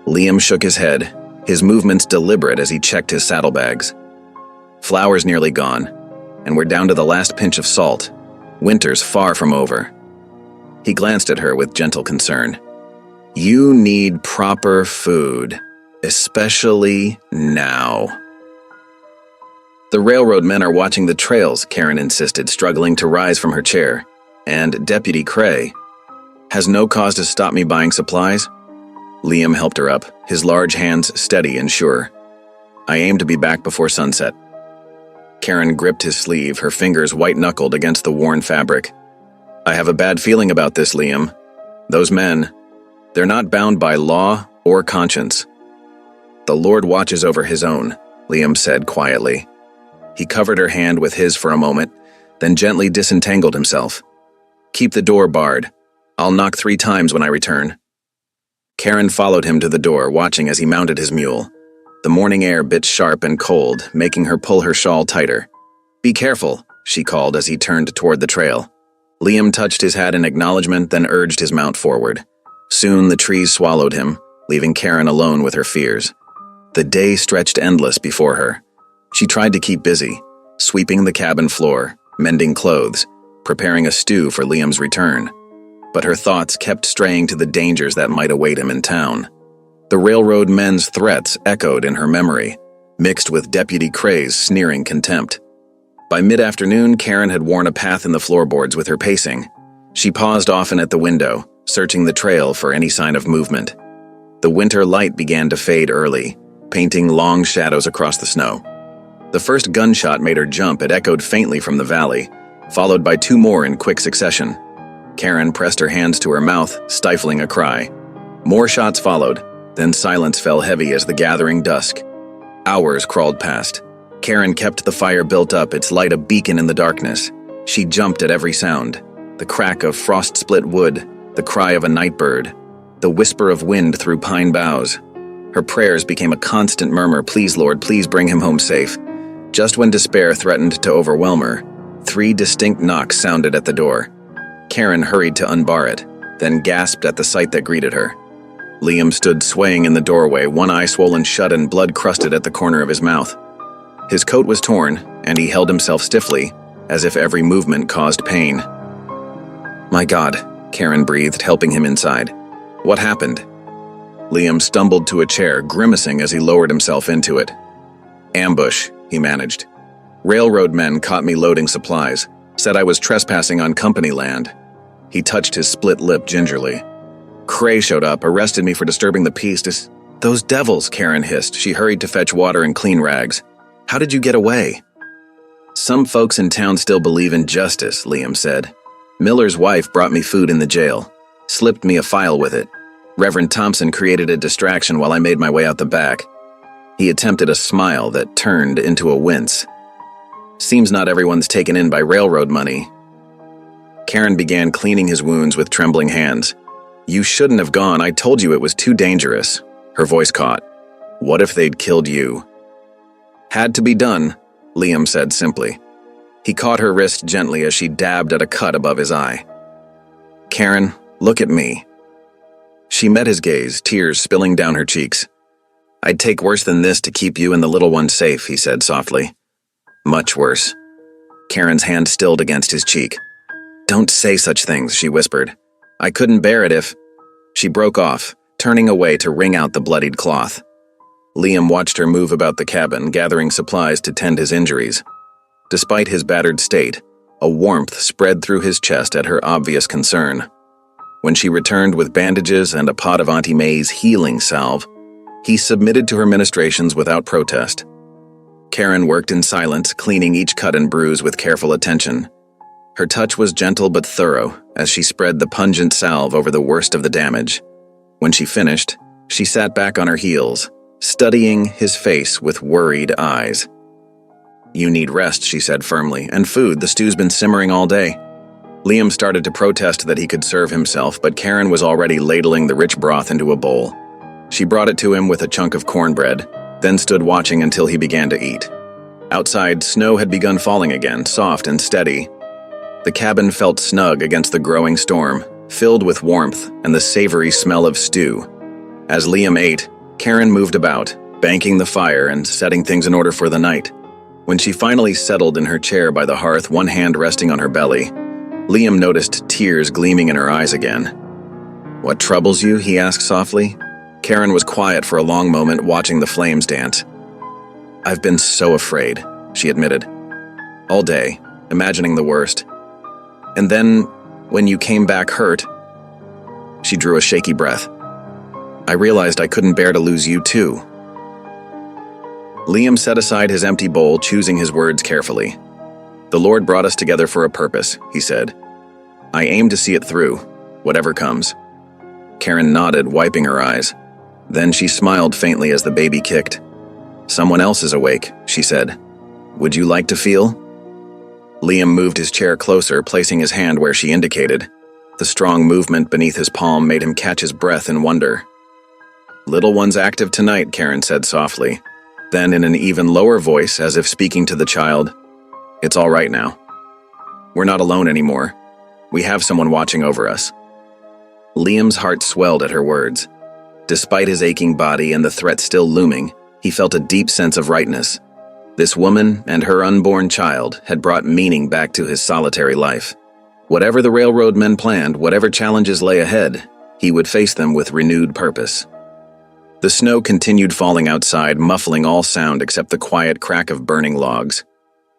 Liam shook his head, his movements deliberate as he checked his saddlebags. Flour's nearly gone, and we're down to the last pinch of salt. Winter's far from over. He glanced at her with gentle concern. "You need proper food, especially now." "The railroad men are watching the trails," Karen insisted, struggling to rise from her chair. "And Deputy Cray has no cause to stop me buying supplies." Liam helped her up, his large hands steady and sure. "I aim to be back before sunset." Karen gripped his sleeve, her fingers white-knuckled against the worn fabric. "I have a bad feeling about this, Liam. Those men, they're not bound by law or conscience." "The Lord watches over His own," Liam said quietly. He covered her hand with his for a moment, then gently disentangled himself. "Keep the door barred. I'll knock 3 times when I return." Karen followed him to the door, watching as he mounted his mule. The morning air bit sharp and cold, making her pull her shawl tighter. "Be careful," she called as he turned toward the trail. Liam touched his hat in acknowledgement, then urged his mount forward. Soon the trees swallowed him, leaving Karen alone with her fears. The day stretched endless before her. She tried to keep busy, sweeping the cabin floor, mending clothes, preparing a stew for Liam's return. But her thoughts kept straying to the dangers that might await him in town. The railroad men's threats echoed in her memory, mixed with Deputy Cray's sneering contempt. By mid-afternoon, Karen had worn a path in the floorboards with her pacing. She paused often at the window, searching the trail for any sign of movement. The winter light began to fade early, painting long shadows across the snow. The first gunshot made her jump. It echoed faintly from the valley, followed by two more in quick succession. Karen pressed her hands to her mouth, stifling a cry. More shots followed, then silence fell heavy as the gathering dusk. Hours crawled past. Karen kept the fire built up, its light a beacon in the darkness. She jumped at every sound. The crack of frost-split wood, the cry of a night bird, the whisper of wind through pine boughs. Her prayers became a constant murmur, "Please, Lord, please bring him home safe." Just when despair threatened to overwhelm her, 3 distinct knocks sounded at the door. Karen hurried to unbar it, then gasped at the sight that greeted her. Liam stood swaying in the doorway, one eye swollen shut and blood crusted at the corner of his mouth. His coat was torn, and he held himself stiffly, as if every movement caused pain. "My God," Karen breathed, helping him inside. "What happened?" Liam stumbled to a chair, grimacing as he lowered himself into it. "Ambush," he managed. "Railroad men caught me loading supplies, said I was trespassing on company land." He touched his split lip gingerly. "Cray showed up, arrested me for disturbing the peace. Those devils," Karen hissed. She hurried to fetch water and clean rags. "How did you get away?" "Some folks in town still believe in justice," Liam said. "Miller's wife brought me food in the jail, slipped me a file with it. Reverend Thompson created a distraction while I made my way out the back." He attempted a smile that turned into a wince. "Seems not everyone's taken in by railroad money." Karen began cleaning his wounds with trembling hands. "You shouldn't have gone. I told you it was too dangerous." Her voice caught. "What if they'd killed you?" "Had to be done," Liam said simply. He caught her wrist gently as she dabbed at a cut above his eye. "Karen, look at me." She met his gaze, tears spilling down her cheeks. "I'd take worse than this to keep you and the little one safe," he said softly. "Much worse." Karen's hand stilled against his cheek. "Don't say such things," she whispered. "I couldn't bear it if—" She broke off, turning away to wring out the bloodied cloth. Liam watched her move about the cabin, gathering supplies to tend his injuries. Despite his battered state, a warmth spread through his chest at her obvious concern. When she returned with bandages and a pot of Auntie May's healing salve, he submitted to her ministrations without protest. Karen worked in silence, cleaning each cut and bruise with careful attention. Her touch was gentle but thorough as she spread the pungent salve over the worst of the damage. When she finished, she sat back on her heels, studying his face with worried eyes. "You need rest," she said firmly, "and food. The stew's been simmering all day." Liam started to protest that he could serve himself, but Karen was already ladling the rich broth into a bowl. She brought it to him with a chunk of cornbread, then stood watching until he began to eat. Outside, snow had begun falling again, soft and steady. The cabin felt snug against the growing storm, filled with warmth and the savory smell of stew. As Liam ate, Karen moved about, banking the fire and setting things in order for the night. When she finally settled in her chair by the hearth, one hand resting on her belly, Liam noticed tears gleaming in her eyes again. "What troubles you?" he asked softly. Karen was quiet for a long moment, watching the flames dance. "I've been so afraid," she admitted. "All day, imagining the worst. And then, when you came back hurt..." She drew a shaky breath. "I realized I couldn't bear to lose you too." Liam set aside his empty bowl, choosing his words carefully. "The Lord brought us together for a purpose," he said. "I aim to see it through, whatever comes." Karen nodded, wiping her eyes. Then she smiled faintly as the baby kicked. "Someone else is awake," she said. "Would you like to feel?" Liam moved his chair closer, placing his hand where she indicated. The strong movement beneath his palm made him catch his breath in wonder. "Little one's active tonight," Karen said softly. Then in an even lower voice, as if speaking to the child, "It's all right now. We're not alone anymore. We have someone watching over us." Liam's heart swelled at her words. Despite his aching body and the threat still looming, he felt a deep sense of rightness. This woman and her unborn child had brought meaning back to his solitary life. Whatever the railroad men planned, whatever challenges lay ahead, he would face them with renewed purpose. The snow continued falling outside, muffling all sound except the quiet crack of burning logs.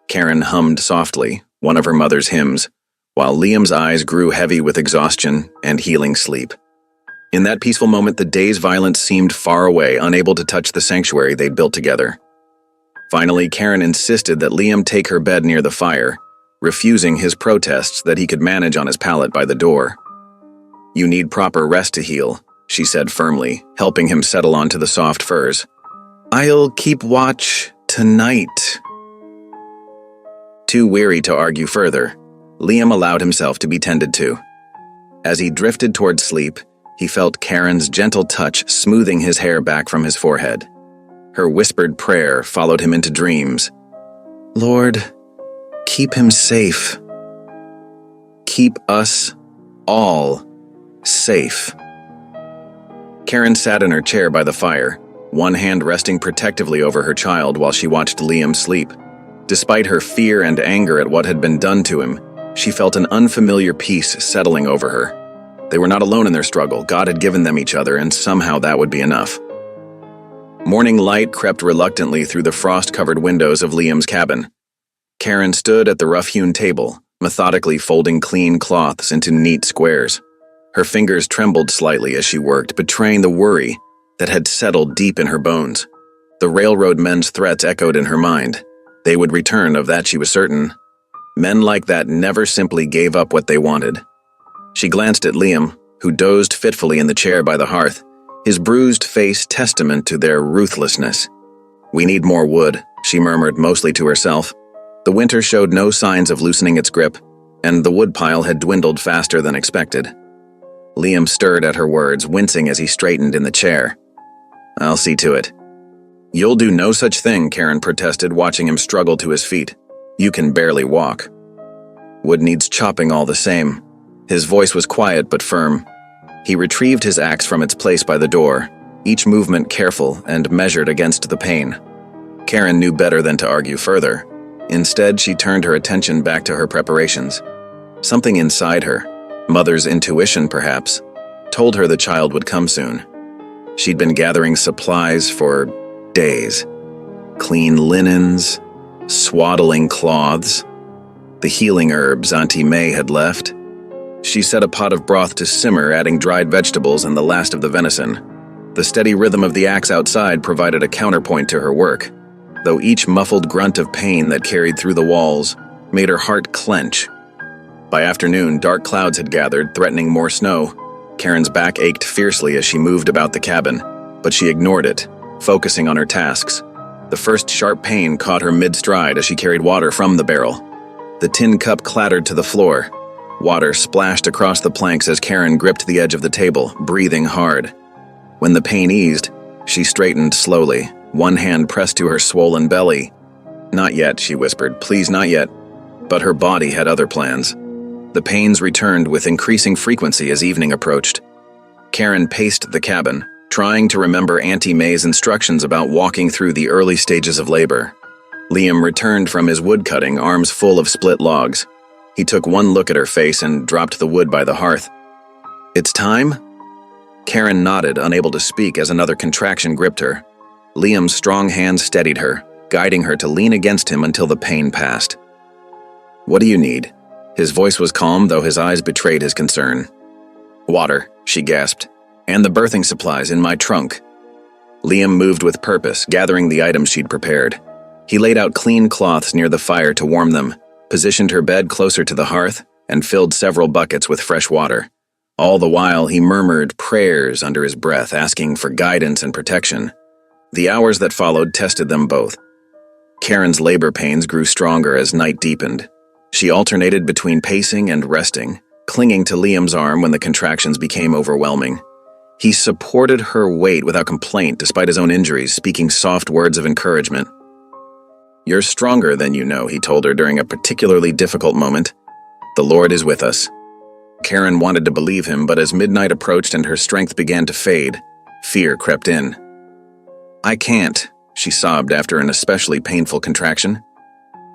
Karen hummed softly, one of her mother's hymns, while Liam's eyes grew heavy with exhaustion and healing sleep. In that peaceful moment, the day's violence seemed far away, unable to touch the sanctuary they'd built together. Finally, Karen insisted that Liam take her bed near the fire, refusing his protests that he could manage on his pallet by the door. "You need proper rest to heal," she said firmly, helping him settle onto the soft furs. "I'll keep watch tonight." Too weary to argue further, Liam allowed himself to be tended to. As he drifted toward sleep, he felt Karen's gentle touch smoothing his hair back from his forehead. Her whispered prayer followed him into dreams. "Lord, keep him safe. Keep us all safe." Karen sat in her chair by the fire, one hand resting protectively over her child while she watched Liam sleep. Despite her fear and anger at what had been done to him, she felt an unfamiliar peace settling over her. They were not alone in their struggle. God had given them each other, and somehow that would be enough. Morning light crept reluctantly through the frost-covered windows of Liam's cabin. Karen stood at the rough-hewn table, methodically folding clean cloths into neat squares. Her fingers trembled slightly as she worked, betraying the worry that had settled deep in her bones. The railroad men's threats echoed in her mind. They would return, of that she was certain. Men like that never simply gave up what they wanted. She glanced at Liam, who dozed fitfully in the chair by the hearth, his bruised face testament to their ruthlessness. "We need more wood," she murmured, mostly to herself. The winter showed no signs of loosening its grip, and the woodpile had dwindled faster than expected. Liam stirred at her words, wincing as he straightened in the chair. "I'll see to it." "You'll do no such thing," Karen protested, watching him struggle to his feet. "You can barely walk." "Wood needs chopping all the same." His voice was quiet but firm. He retrieved his axe from its place by the door, each movement careful and measured against the pain. Karen knew better than to argue further. Instead, she turned her attention back to her preparations. Something inside her, mother's intuition perhaps, told her the child would come soon. She'd been gathering supplies for days. Clean linens, swaddling cloths, the healing herbs Auntie May had left. She set a pot of broth to simmer, adding dried vegetables and the last of the venison. The steady rhythm of the axe outside provided a counterpoint to her work, though each muffled grunt of pain that carried through the walls made her heart clench. By afternoon, dark clouds had gathered, threatening more snow. Karen's back ached fiercely as she moved about the cabin, but she ignored it, focusing on her tasks. The first sharp pain caught her mid-stride as she carried water from the barrel. The tin cup clattered to the floor. Water splashed across the planks as Karen gripped the edge of the table, breathing hard. When the pain eased, she straightened slowly, one hand pressed to her swollen belly. "Not yet," she whispered, "please not yet." But her body had other plans. The pains returned with increasing frequency as evening approached. Karen paced the cabin, trying to remember Auntie May's instructions about walking through the early stages of labor. Liam returned from his woodcutting, arms full of split logs. He took one look at her face and dropped the wood by the hearth. "It's time?" Karen nodded, unable to speak as another contraction gripped her. Liam's strong hand steadied her, guiding her to lean against him until the pain passed. "What do you need?" His voice was calm, though his eyes betrayed his concern. "Water," she gasped, "and the birthing supplies in my trunk." Liam moved with purpose, gathering the items she'd prepared. He laid out clean cloths near the fire to warm them, positioned her bed closer to the hearth, and filled several buckets with fresh water. All the while, he murmured prayers under his breath, asking for guidance and protection. The hours that followed tested them both. Karen's labor pains grew stronger as night deepened. She alternated between pacing and resting, clinging to Liam's arm when the contractions became overwhelming. He supported her weight without complaint despite his own injuries, speaking soft words of encouragement. "You're stronger than you know," he told her during a particularly difficult moment. "The Lord is with us." Karen wanted to believe him, but as midnight approached and her strength began to fade, fear crept in. "I can't," she sobbed after an especially painful contraction.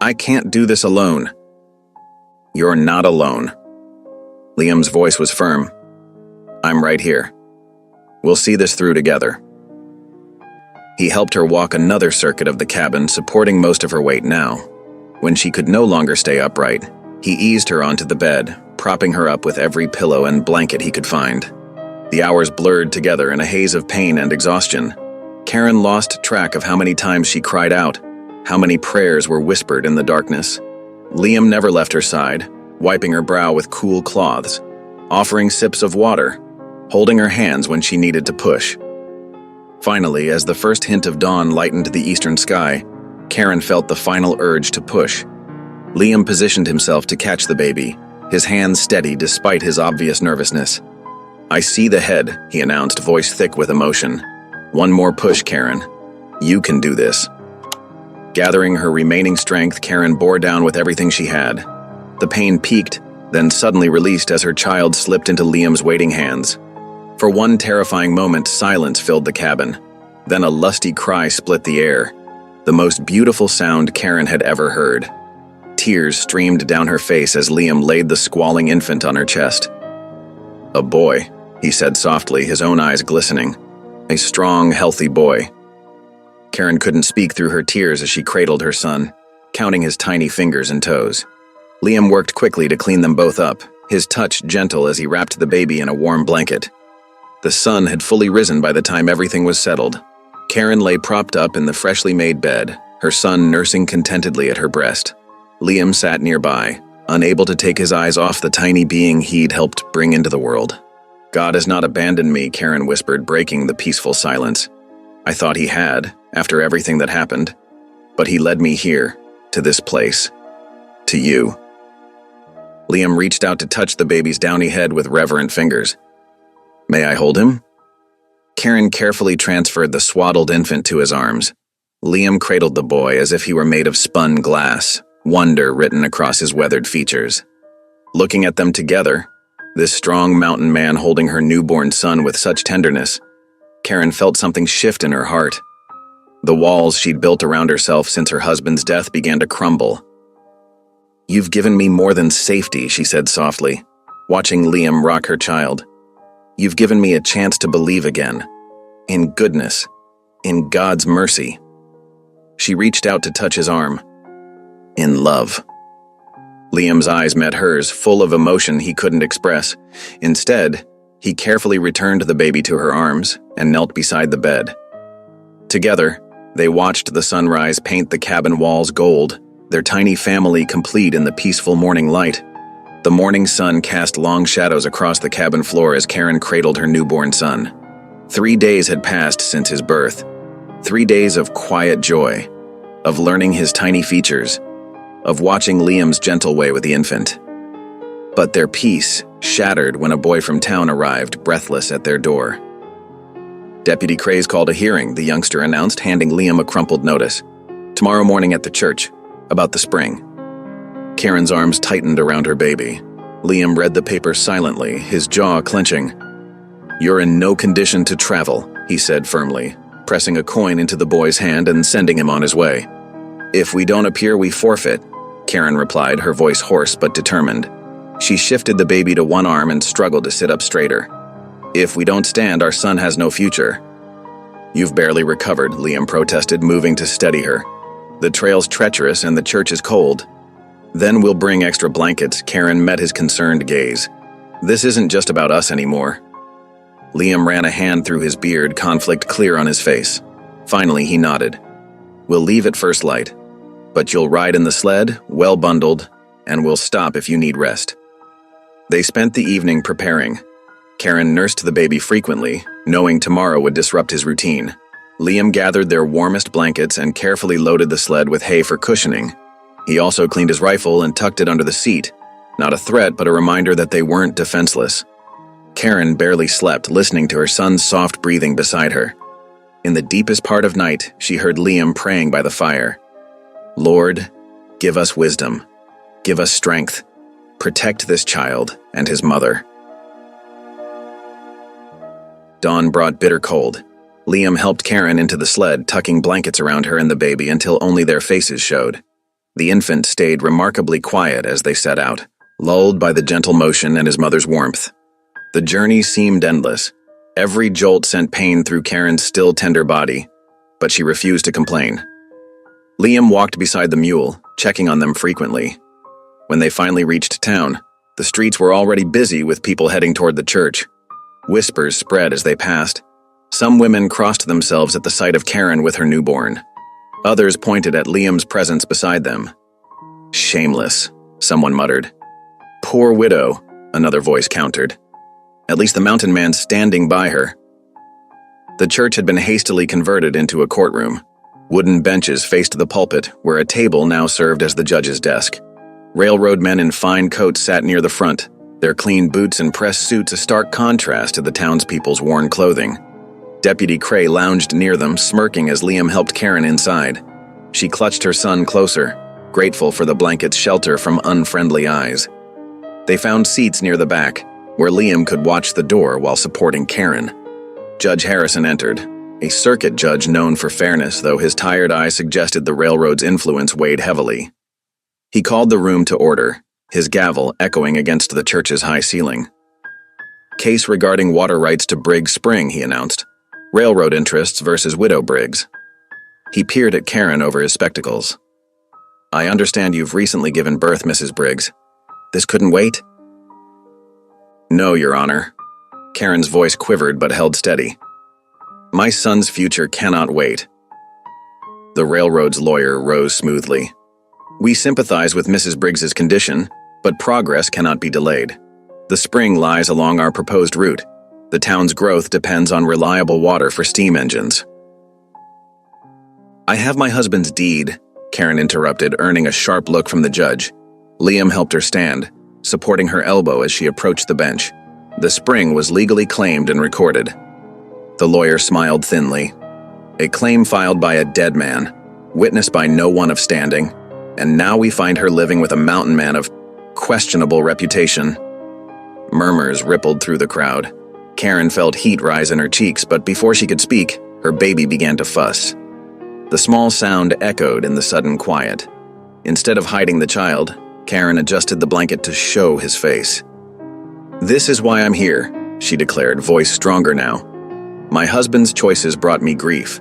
"I can't do this alone." "You're not alone." Liam's voice was firm. "I'm right here. We'll see this through together." He helped her walk another circuit of the cabin, supporting most of her weight now. When she could no longer stay upright, He eased her onto the bed, propping her up with every pillow and blanket he could find. The hours blurred together in a haze of pain and exhaustion. Karen lost track of how many times she cried out, how many prayers were whispered in the darkness. Liam never left her side, wiping her brow with cool cloths, offering sips of water, holding her hands when she needed to push. Finally, as the first hint of dawn lightened the eastern sky, Karen felt the final urge to push. Liam positioned himself to catch the baby, his hands steady despite his obvious nervousness. "I see the head," he announced, voice thick with emotion. "One more push, Karen. You can do this." Gathering her remaining strength, Karen bore down with everything she had. The pain peaked, then suddenly released as her child slipped into Liam's waiting hands. For one terrifying moment, silence filled the cabin. Then a lusty cry split the air, the most beautiful sound Karen had ever heard. Tears streamed down her face as Liam laid the squalling infant on her chest. "A boy," he said softly, his own eyes glistening. "A strong, healthy boy." Karen couldn't speak through her tears as she cradled her son, counting his tiny fingers and toes. Liam worked quickly to clean them both up, his touch gentle as he wrapped the baby in a warm blanket. The sun had fully risen by the time everything was settled. Karen lay propped up in the freshly made bed, her son nursing contentedly at her breast. Liam sat nearby, unable to take his eyes off the tiny being he'd helped bring into the world. "God has not abandoned me," Karen whispered, breaking the peaceful silence. "I thought he had, after everything that happened. But he led me here, to this place. To you." Liam reached out to touch the baby's downy head with reverent fingers. "May I hold him?" Karen carefully transferred the swaddled infant to his arms. Liam cradled the boy as if he were made of spun glass, wonder written across his weathered features. Looking at them together, this strong mountain man holding her newborn son with such tenderness, Karen felt something shift in her heart. The walls she'd built around herself since her husband's death began to crumble. "You've given me more than safety," she said softly, watching Liam rock her child. "You've given me a chance to believe again. In goodness. In God's mercy." She reached out to touch his arm. "In love." Liam's eyes met hers, full of emotion he couldn't express. Instead, he carefully returned the baby to her arms and knelt beside the bed. Together, they watched the sunrise paint the cabin walls gold, their tiny family complete in the peaceful morning light. The morning sun cast long shadows across the cabin floor as Karen cradled her newborn son. 3 days had passed since his birth. 3 days of quiet joy, of learning his tiny features, of watching Liam's gentle way with the infant. But their peace shattered when a boy from town arrived, breathless at their door. "Deputy Craze called a hearing," the youngster announced, handing Liam a crumpled notice. "Tomorrow morning at the church, about the spring." Karen's arms tightened around her baby. Liam read the paper silently, his jaw clenching. "You're in no condition to travel," he said firmly, pressing a coin into the boy's hand and sending him on his way. "If we don't appear, we forfeit," Karen replied, her voice hoarse but determined. She shifted the baby to one arm and struggled to sit up straighter. "If we don't stand, our son has no future." "You've barely recovered," Liam protested, moving to steady her. "The trail's treacherous and the church is cold." "Then we'll bring extra blankets," Karen met his concerned gaze. "This isn't just about us anymore." Liam ran a hand through his beard, conflict clear on his face. Finally, he nodded. "We'll leave at first light. But you'll ride in the sled, well bundled, and we'll stop if you need rest." They spent the evening preparing. Karen nursed the baby frequently, knowing tomorrow would disrupt his routine. Liam gathered their warmest blankets and carefully loaded the sled with hay for cushioning. He also cleaned his rifle and tucked it under the seat, not a threat but a reminder that they weren't defenseless. Karen barely slept, listening to her son's soft breathing beside her. In the deepest part of night, she heard Liam praying by the fire. "Lord, give us wisdom. Give us strength. Protect this child and his mother." Dawn brought bitter cold. Liam helped Karen into the sled, tucking blankets around her and the baby until only their faces showed. The infant stayed remarkably quiet as they set out, lulled by the gentle motion and his mother's warmth. The journey seemed endless. Every jolt sent pain through Karen's still tender body, but she refused to complain. Liam walked beside the mule, checking on them frequently. When they finally reached town, the streets were already busy with people heading toward the church. Whispers spread as they passed. Some women crossed themselves at the sight of Karen with her newborn. Others pointed at Liam's presence beside them. "Shameless," someone muttered. "Poor widow," another voice countered. "At least the mountain man's standing by her." The church had been hastily converted into a courtroom. Wooden benches faced the pulpit, where a table now served as the judge's desk. Railroad men in fine coats sat near the front, their clean boots and pressed suits a stark contrast to the townspeople's worn clothing. Deputy Cray lounged near them, smirking as Liam helped Karen inside. She clutched her son closer, grateful for the blanket's shelter from unfriendly eyes. They found seats near the back, where Liam could watch the door while supporting Karen. Judge Harrison entered, a circuit judge known for fairness, though his tired eye suggested the railroad's influence weighed heavily. He called the room to order, his gavel echoing against the church's high ceiling. "Case regarding water rights to Briggs Spring," he announced. "Railroad interests versus Widow Briggs." He peered at Karen over his spectacles. "I understand you've recently given birth, Mrs. Briggs. This couldn't wait?" "No, Your Honor." Karen's voice quivered but held steady. "My son's future cannot wait." The railroad's lawyer rose smoothly. "We sympathize with Mrs. Briggs's condition, but progress cannot be delayed. The spring lies along our proposed route. The town's growth depends on reliable water for steam engines." "I have my husband's deed," Karen interrupted, earning a sharp look from the judge. Liam helped her stand, supporting her elbow as she approached the bench. The spring was legally claimed and recorded. The lawyer smiled thinly. "A claim filed by a dead man, witnessed by no one of standing, and now we find her living with a mountain man of questionable reputation." Murmurs rippled through the crowd. Karen felt heat rise in her cheeks, but before she could speak, her baby began to fuss. The small sound echoed in the sudden quiet. Instead of hiding the child, Karen adjusted the blanket to show his face. "This is why I'm here," she declared, voice stronger now. "My husband's choices brought me grief,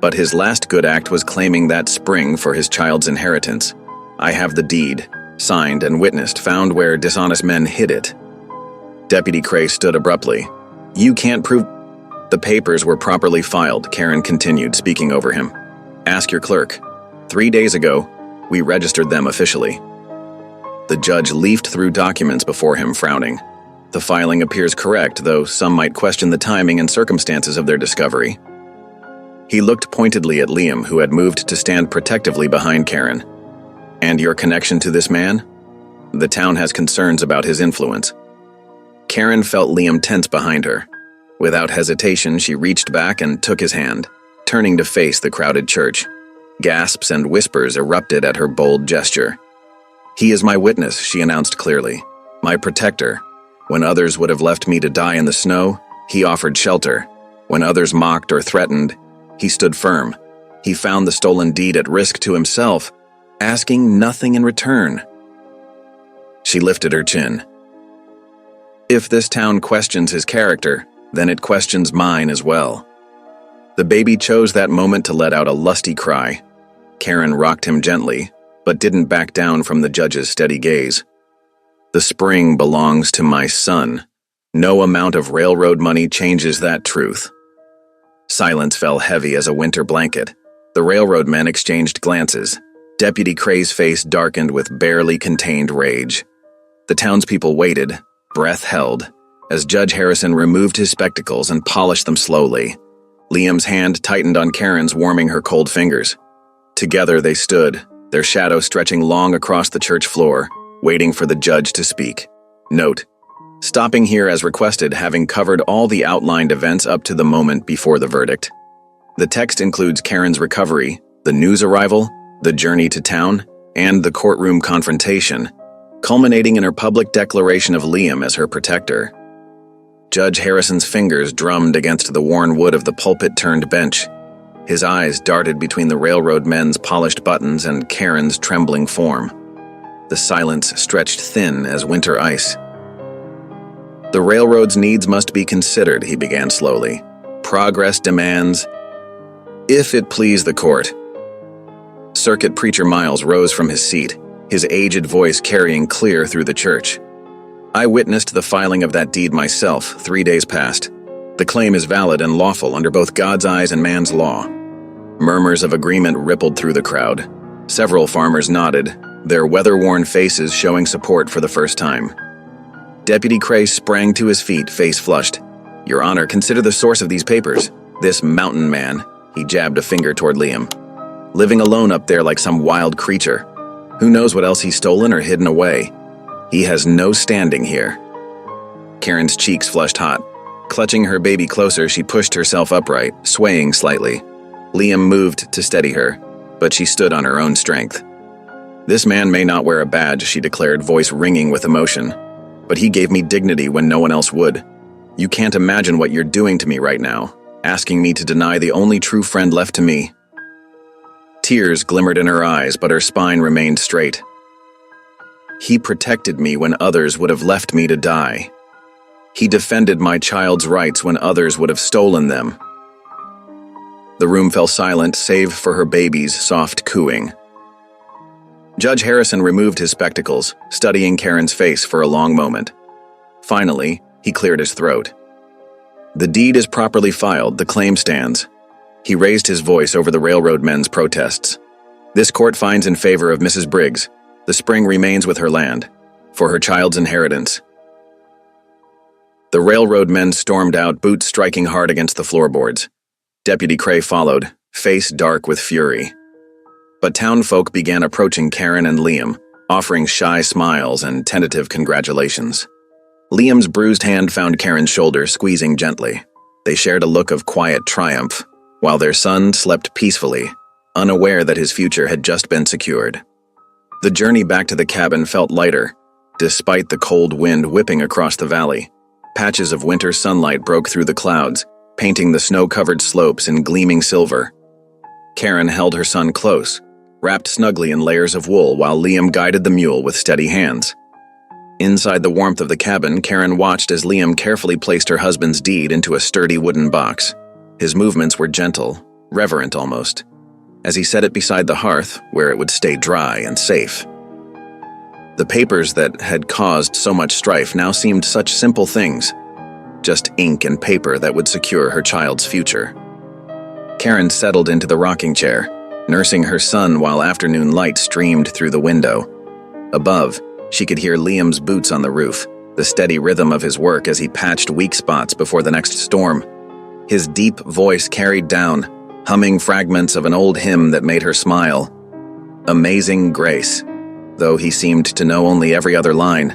but his last good act was claiming that spring for his child's inheritance. I have the deed, signed and witnessed, found where dishonest men hid it." Deputy Cray stood abruptly. "You can't prove—" "The papers were properly filed," Karen continued, speaking over him. "Ask your clerk. 3 days ago, we registered them officially." The judge leafed through documents before him, frowning. "The filing appears correct, though some might question the timing and circumstances of their discovery." He looked pointedly at Liam, who had moved to stand protectively behind Karen. "And your connection to this man? The town has concerns about his influence." Karen felt Liam tense behind her. Without hesitation, she reached back and took his hand, turning to face the crowded church. Gasps and whispers erupted at her bold gesture. "He is my witness," she announced clearly. "My protector. When others would have left me to die in the snow, he offered shelter. When others mocked or threatened, he stood firm. He found the stolen deed at risk to himself, asking nothing in return." She lifted her chin. "If this town questions his character, then it questions mine as well." The baby chose that moment to let out a lusty cry. Karen rocked him gently, but didn't back down from the judge's steady gaze. "The spring belongs to my son. No amount of railroad money changes that truth." Silence fell heavy as a winter blanket. The railroad men exchanged glances. Deputy Cray's face darkened with barely contained rage. The townspeople waited, breath held, as Judge Harrison removed his spectacles and polished them slowly. Liam's hand tightened on Karen's, warming her cold fingers. Together they stood, their shadow stretching long across the church floor, waiting for the judge to speak. Note: stopping here as requested, having covered all the outlined events up to the moment before the verdict. The text includes Karen's recovery, the news arrival, the journey to town, and the courtroom confrontation, culminating in her public declaration of Liam as her protector. Judge Harrison's fingers drummed against the worn wood of the pulpit-turned bench. His eyes darted between the railroad men's polished buttons and Karen's trembling form. The silence stretched thin as winter ice. "The railroad's needs must be considered," he began slowly. "Progress demands—" "If it please the court." Circuit Preacher Miles rose from his seat, his aged voice carrying clear through the church. "I witnessed the filing of that deed myself 3 days past. The claim is valid and lawful under both God's eyes and man's law." Murmurs of agreement rippled through the crowd. Several farmers nodded, their weather-worn faces showing support for the first time. Deputy Cray sprang to his feet, face flushed. "Your Honor, consider the source of these papers. This mountain man," he jabbed a finger toward Liam, "living alone up there like some wild creature. Who knows what else he's stolen or hidden away? He has no standing here." Karen's cheeks flushed hot. Clutching her baby closer, she pushed herself upright, swaying slightly. Liam moved to steady her, but she stood on her own strength. "This man may not wear a badge," she declared, voice ringing with emotion, "but he gave me dignity when no one else would. You can't imagine what you're doing to me right now, asking me to deny the only true friend left to me." Tears glimmered in her eyes, but her spine remained straight. "He protected me when others would have left me to die. He defended my child's rights when others would have stolen them." The room fell silent, save for her baby's soft cooing. Judge Harrison removed his spectacles, studying Karen's face for a long moment. Finally, he cleared his throat. "The deed is properly filed, the claim stands." He raised his voice over the railroad men's protests. "This court finds in favor of Mrs. Briggs. The spring remains with her land, for her child's inheritance." The railroad men stormed out, boots striking hard against the floorboards. Deputy Cray followed, face dark with fury. But townfolk began approaching Karen and Liam, offering shy smiles and tentative congratulations. Liam's bruised hand found Karen's shoulder, squeezing gently. They shared a look of quiet triumph, while their son slept peacefully, unaware that his future had just been secured. The journey back to the cabin felt lighter, despite the cold wind whipping across the valley. Patches of winter sunlight broke through the clouds, painting the snow-covered slopes in gleaming silver. Karen held her son close, wrapped snugly in layers of wool while Liam guided the mule with steady hands. Inside the warmth of the cabin, Karen watched as Liam carefully placed her husband's deed into a sturdy wooden box. His movements were gentle, reverent almost, as he set it beside the hearth where it would stay dry and safe. The papers that had caused so much strife now seemed such simple things, just ink and paper that would secure her child's future. Karen settled into the rocking chair, nursing her son while afternoon light streamed through the window. Above, she could hear Liam's boots on the roof, the steady rhythm of his work as he patched weak spots before the next storm. His deep voice carried down, humming fragments of an old hymn that made her smile. Amazing Grace, though he seemed to know only every other line.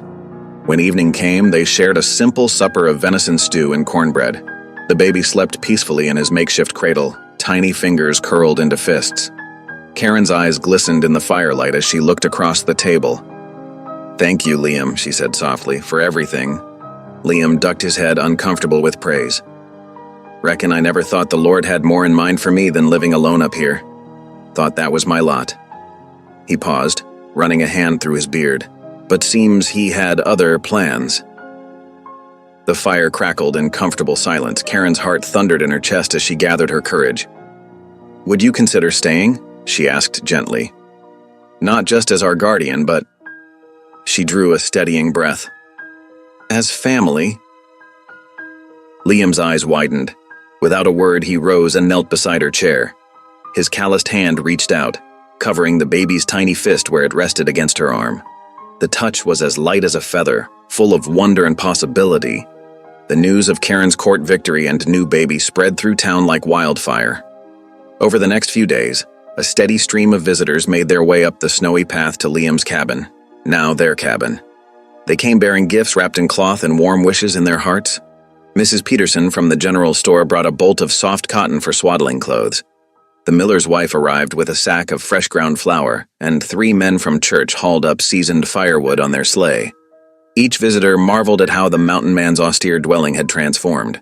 When evening came, they shared a simple supper of venison stew and cornbread. The baby slept peacefully in his makeshift cradle, tiny fingers curled into fists. Karen's eyes glistened in the firelight as she looked across the table. "Thank you, Liam," she said softly, "for everything." Liam ducked his head, uncomfortable with praise. "Reckon I never thought the Lord had more in mind for me than living alone up here. Thought that was my lot." He paused, running a hand through his beard. "But seems he had other plans." The fire crackled in comfortable silence. Karen's heart thundered in her chest as she gathered her courage. "Would you consider staying?" she asked gently. "Not just as our guardian, but—" She drew a steadying breath. "As family." Liam's eyes widened. Without a word, he rose and knelt beside her chair. His calloused hand reached out, covering the baby's tiny fist where it rested against her arm. The touch was as light as a feather, full of wonder and possibility. The news of Karen's court victory and new baby spread through town like wildfire. Over the next few days, a steady stream of visitors made their way up the snowy path to Liam's cabin, now their cabin. They came bearing gifts wrapped in cloth and warm wishes in their hearts. Mrs. Peterson from the general store brought a bolt of soft cotton for swaddling clothes. The miller's wife arrived with a sack of fresh ground flour, and 3 men from church hauled up seasoned firewood on their sleigh. Each visitor marveled at how the mountain man's austere dwelling had transformed.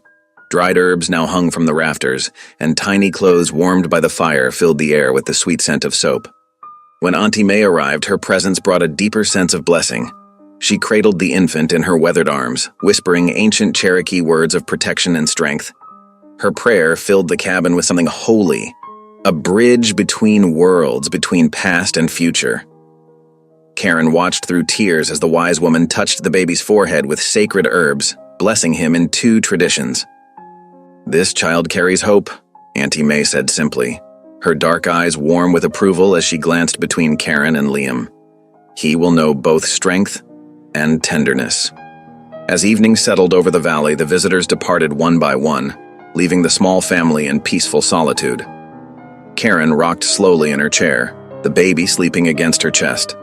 Dried herbs now hung from the rafters, and tiny clothes warmed by the fire filled the air with the sweet scent of soap. When Auntie May arrived, her presence brought a deeper sense of blessing. She cradled the infant in her weathered arms, whispering ancient Cherokee words of protection and strength. Her prayer filled the cabin with something holy, a bridge between worlds, between past and future. Karen watched through tears as the wise woman touched the baby's forehead with sacred herbs, blessing him in 2 traditions. "This child carries hope," Auntie May said simply, her dark eyes warm with approval as she glanced between Karen and Liam. "He will know both strength and tenderness." As evening settled over the valley, the visitors departed one by one, leaving the small family in peaceful solitude. Karen rocked slowly in her chair, the baby sleeping against her chest.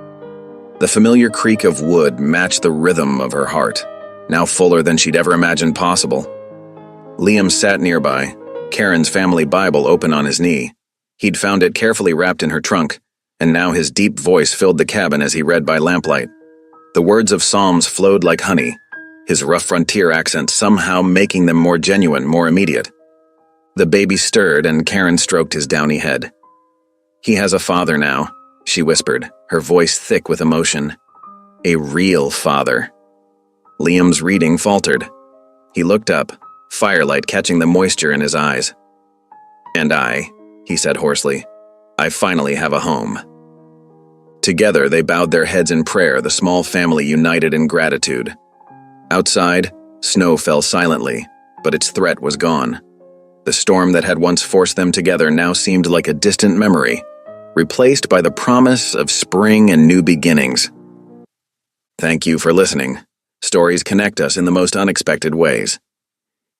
The familiar creak of wood matched the rhythm of her heart, now fuller than she'd ever imagined possible. Liam sat nearby, Karen's family Bible open on his knee. He'd found it carefully wrapped in her trunk, and now his deep voice filled the cabin as he read by lamplight. The words of Psalms flowed like honey, his rough frontier accent somehow making them more genuine, more immediate. The baby stirred and Karen stroked his downy head. "He has a father now," she whispered, her voice thick with emotion. "A real father." Liam's reading faltered. He looked up, firelight catching the moisture in his eyes. "And he said hoarsely, "I finally have a home." Together they bowed their heads in prayer, the small family united in gratitude. Outside, snow fell silently, but its threat was gone. The storm that had once forced them together now seemed like a distant memory, replaced by the promise of spring and new beginnings. Thank you for listening. Stories connect us in the most unexpected ways.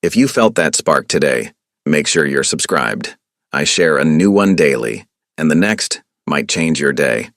If you felt that spark today, make sure you're subscribed. I share a new one daily, and the next might change your day.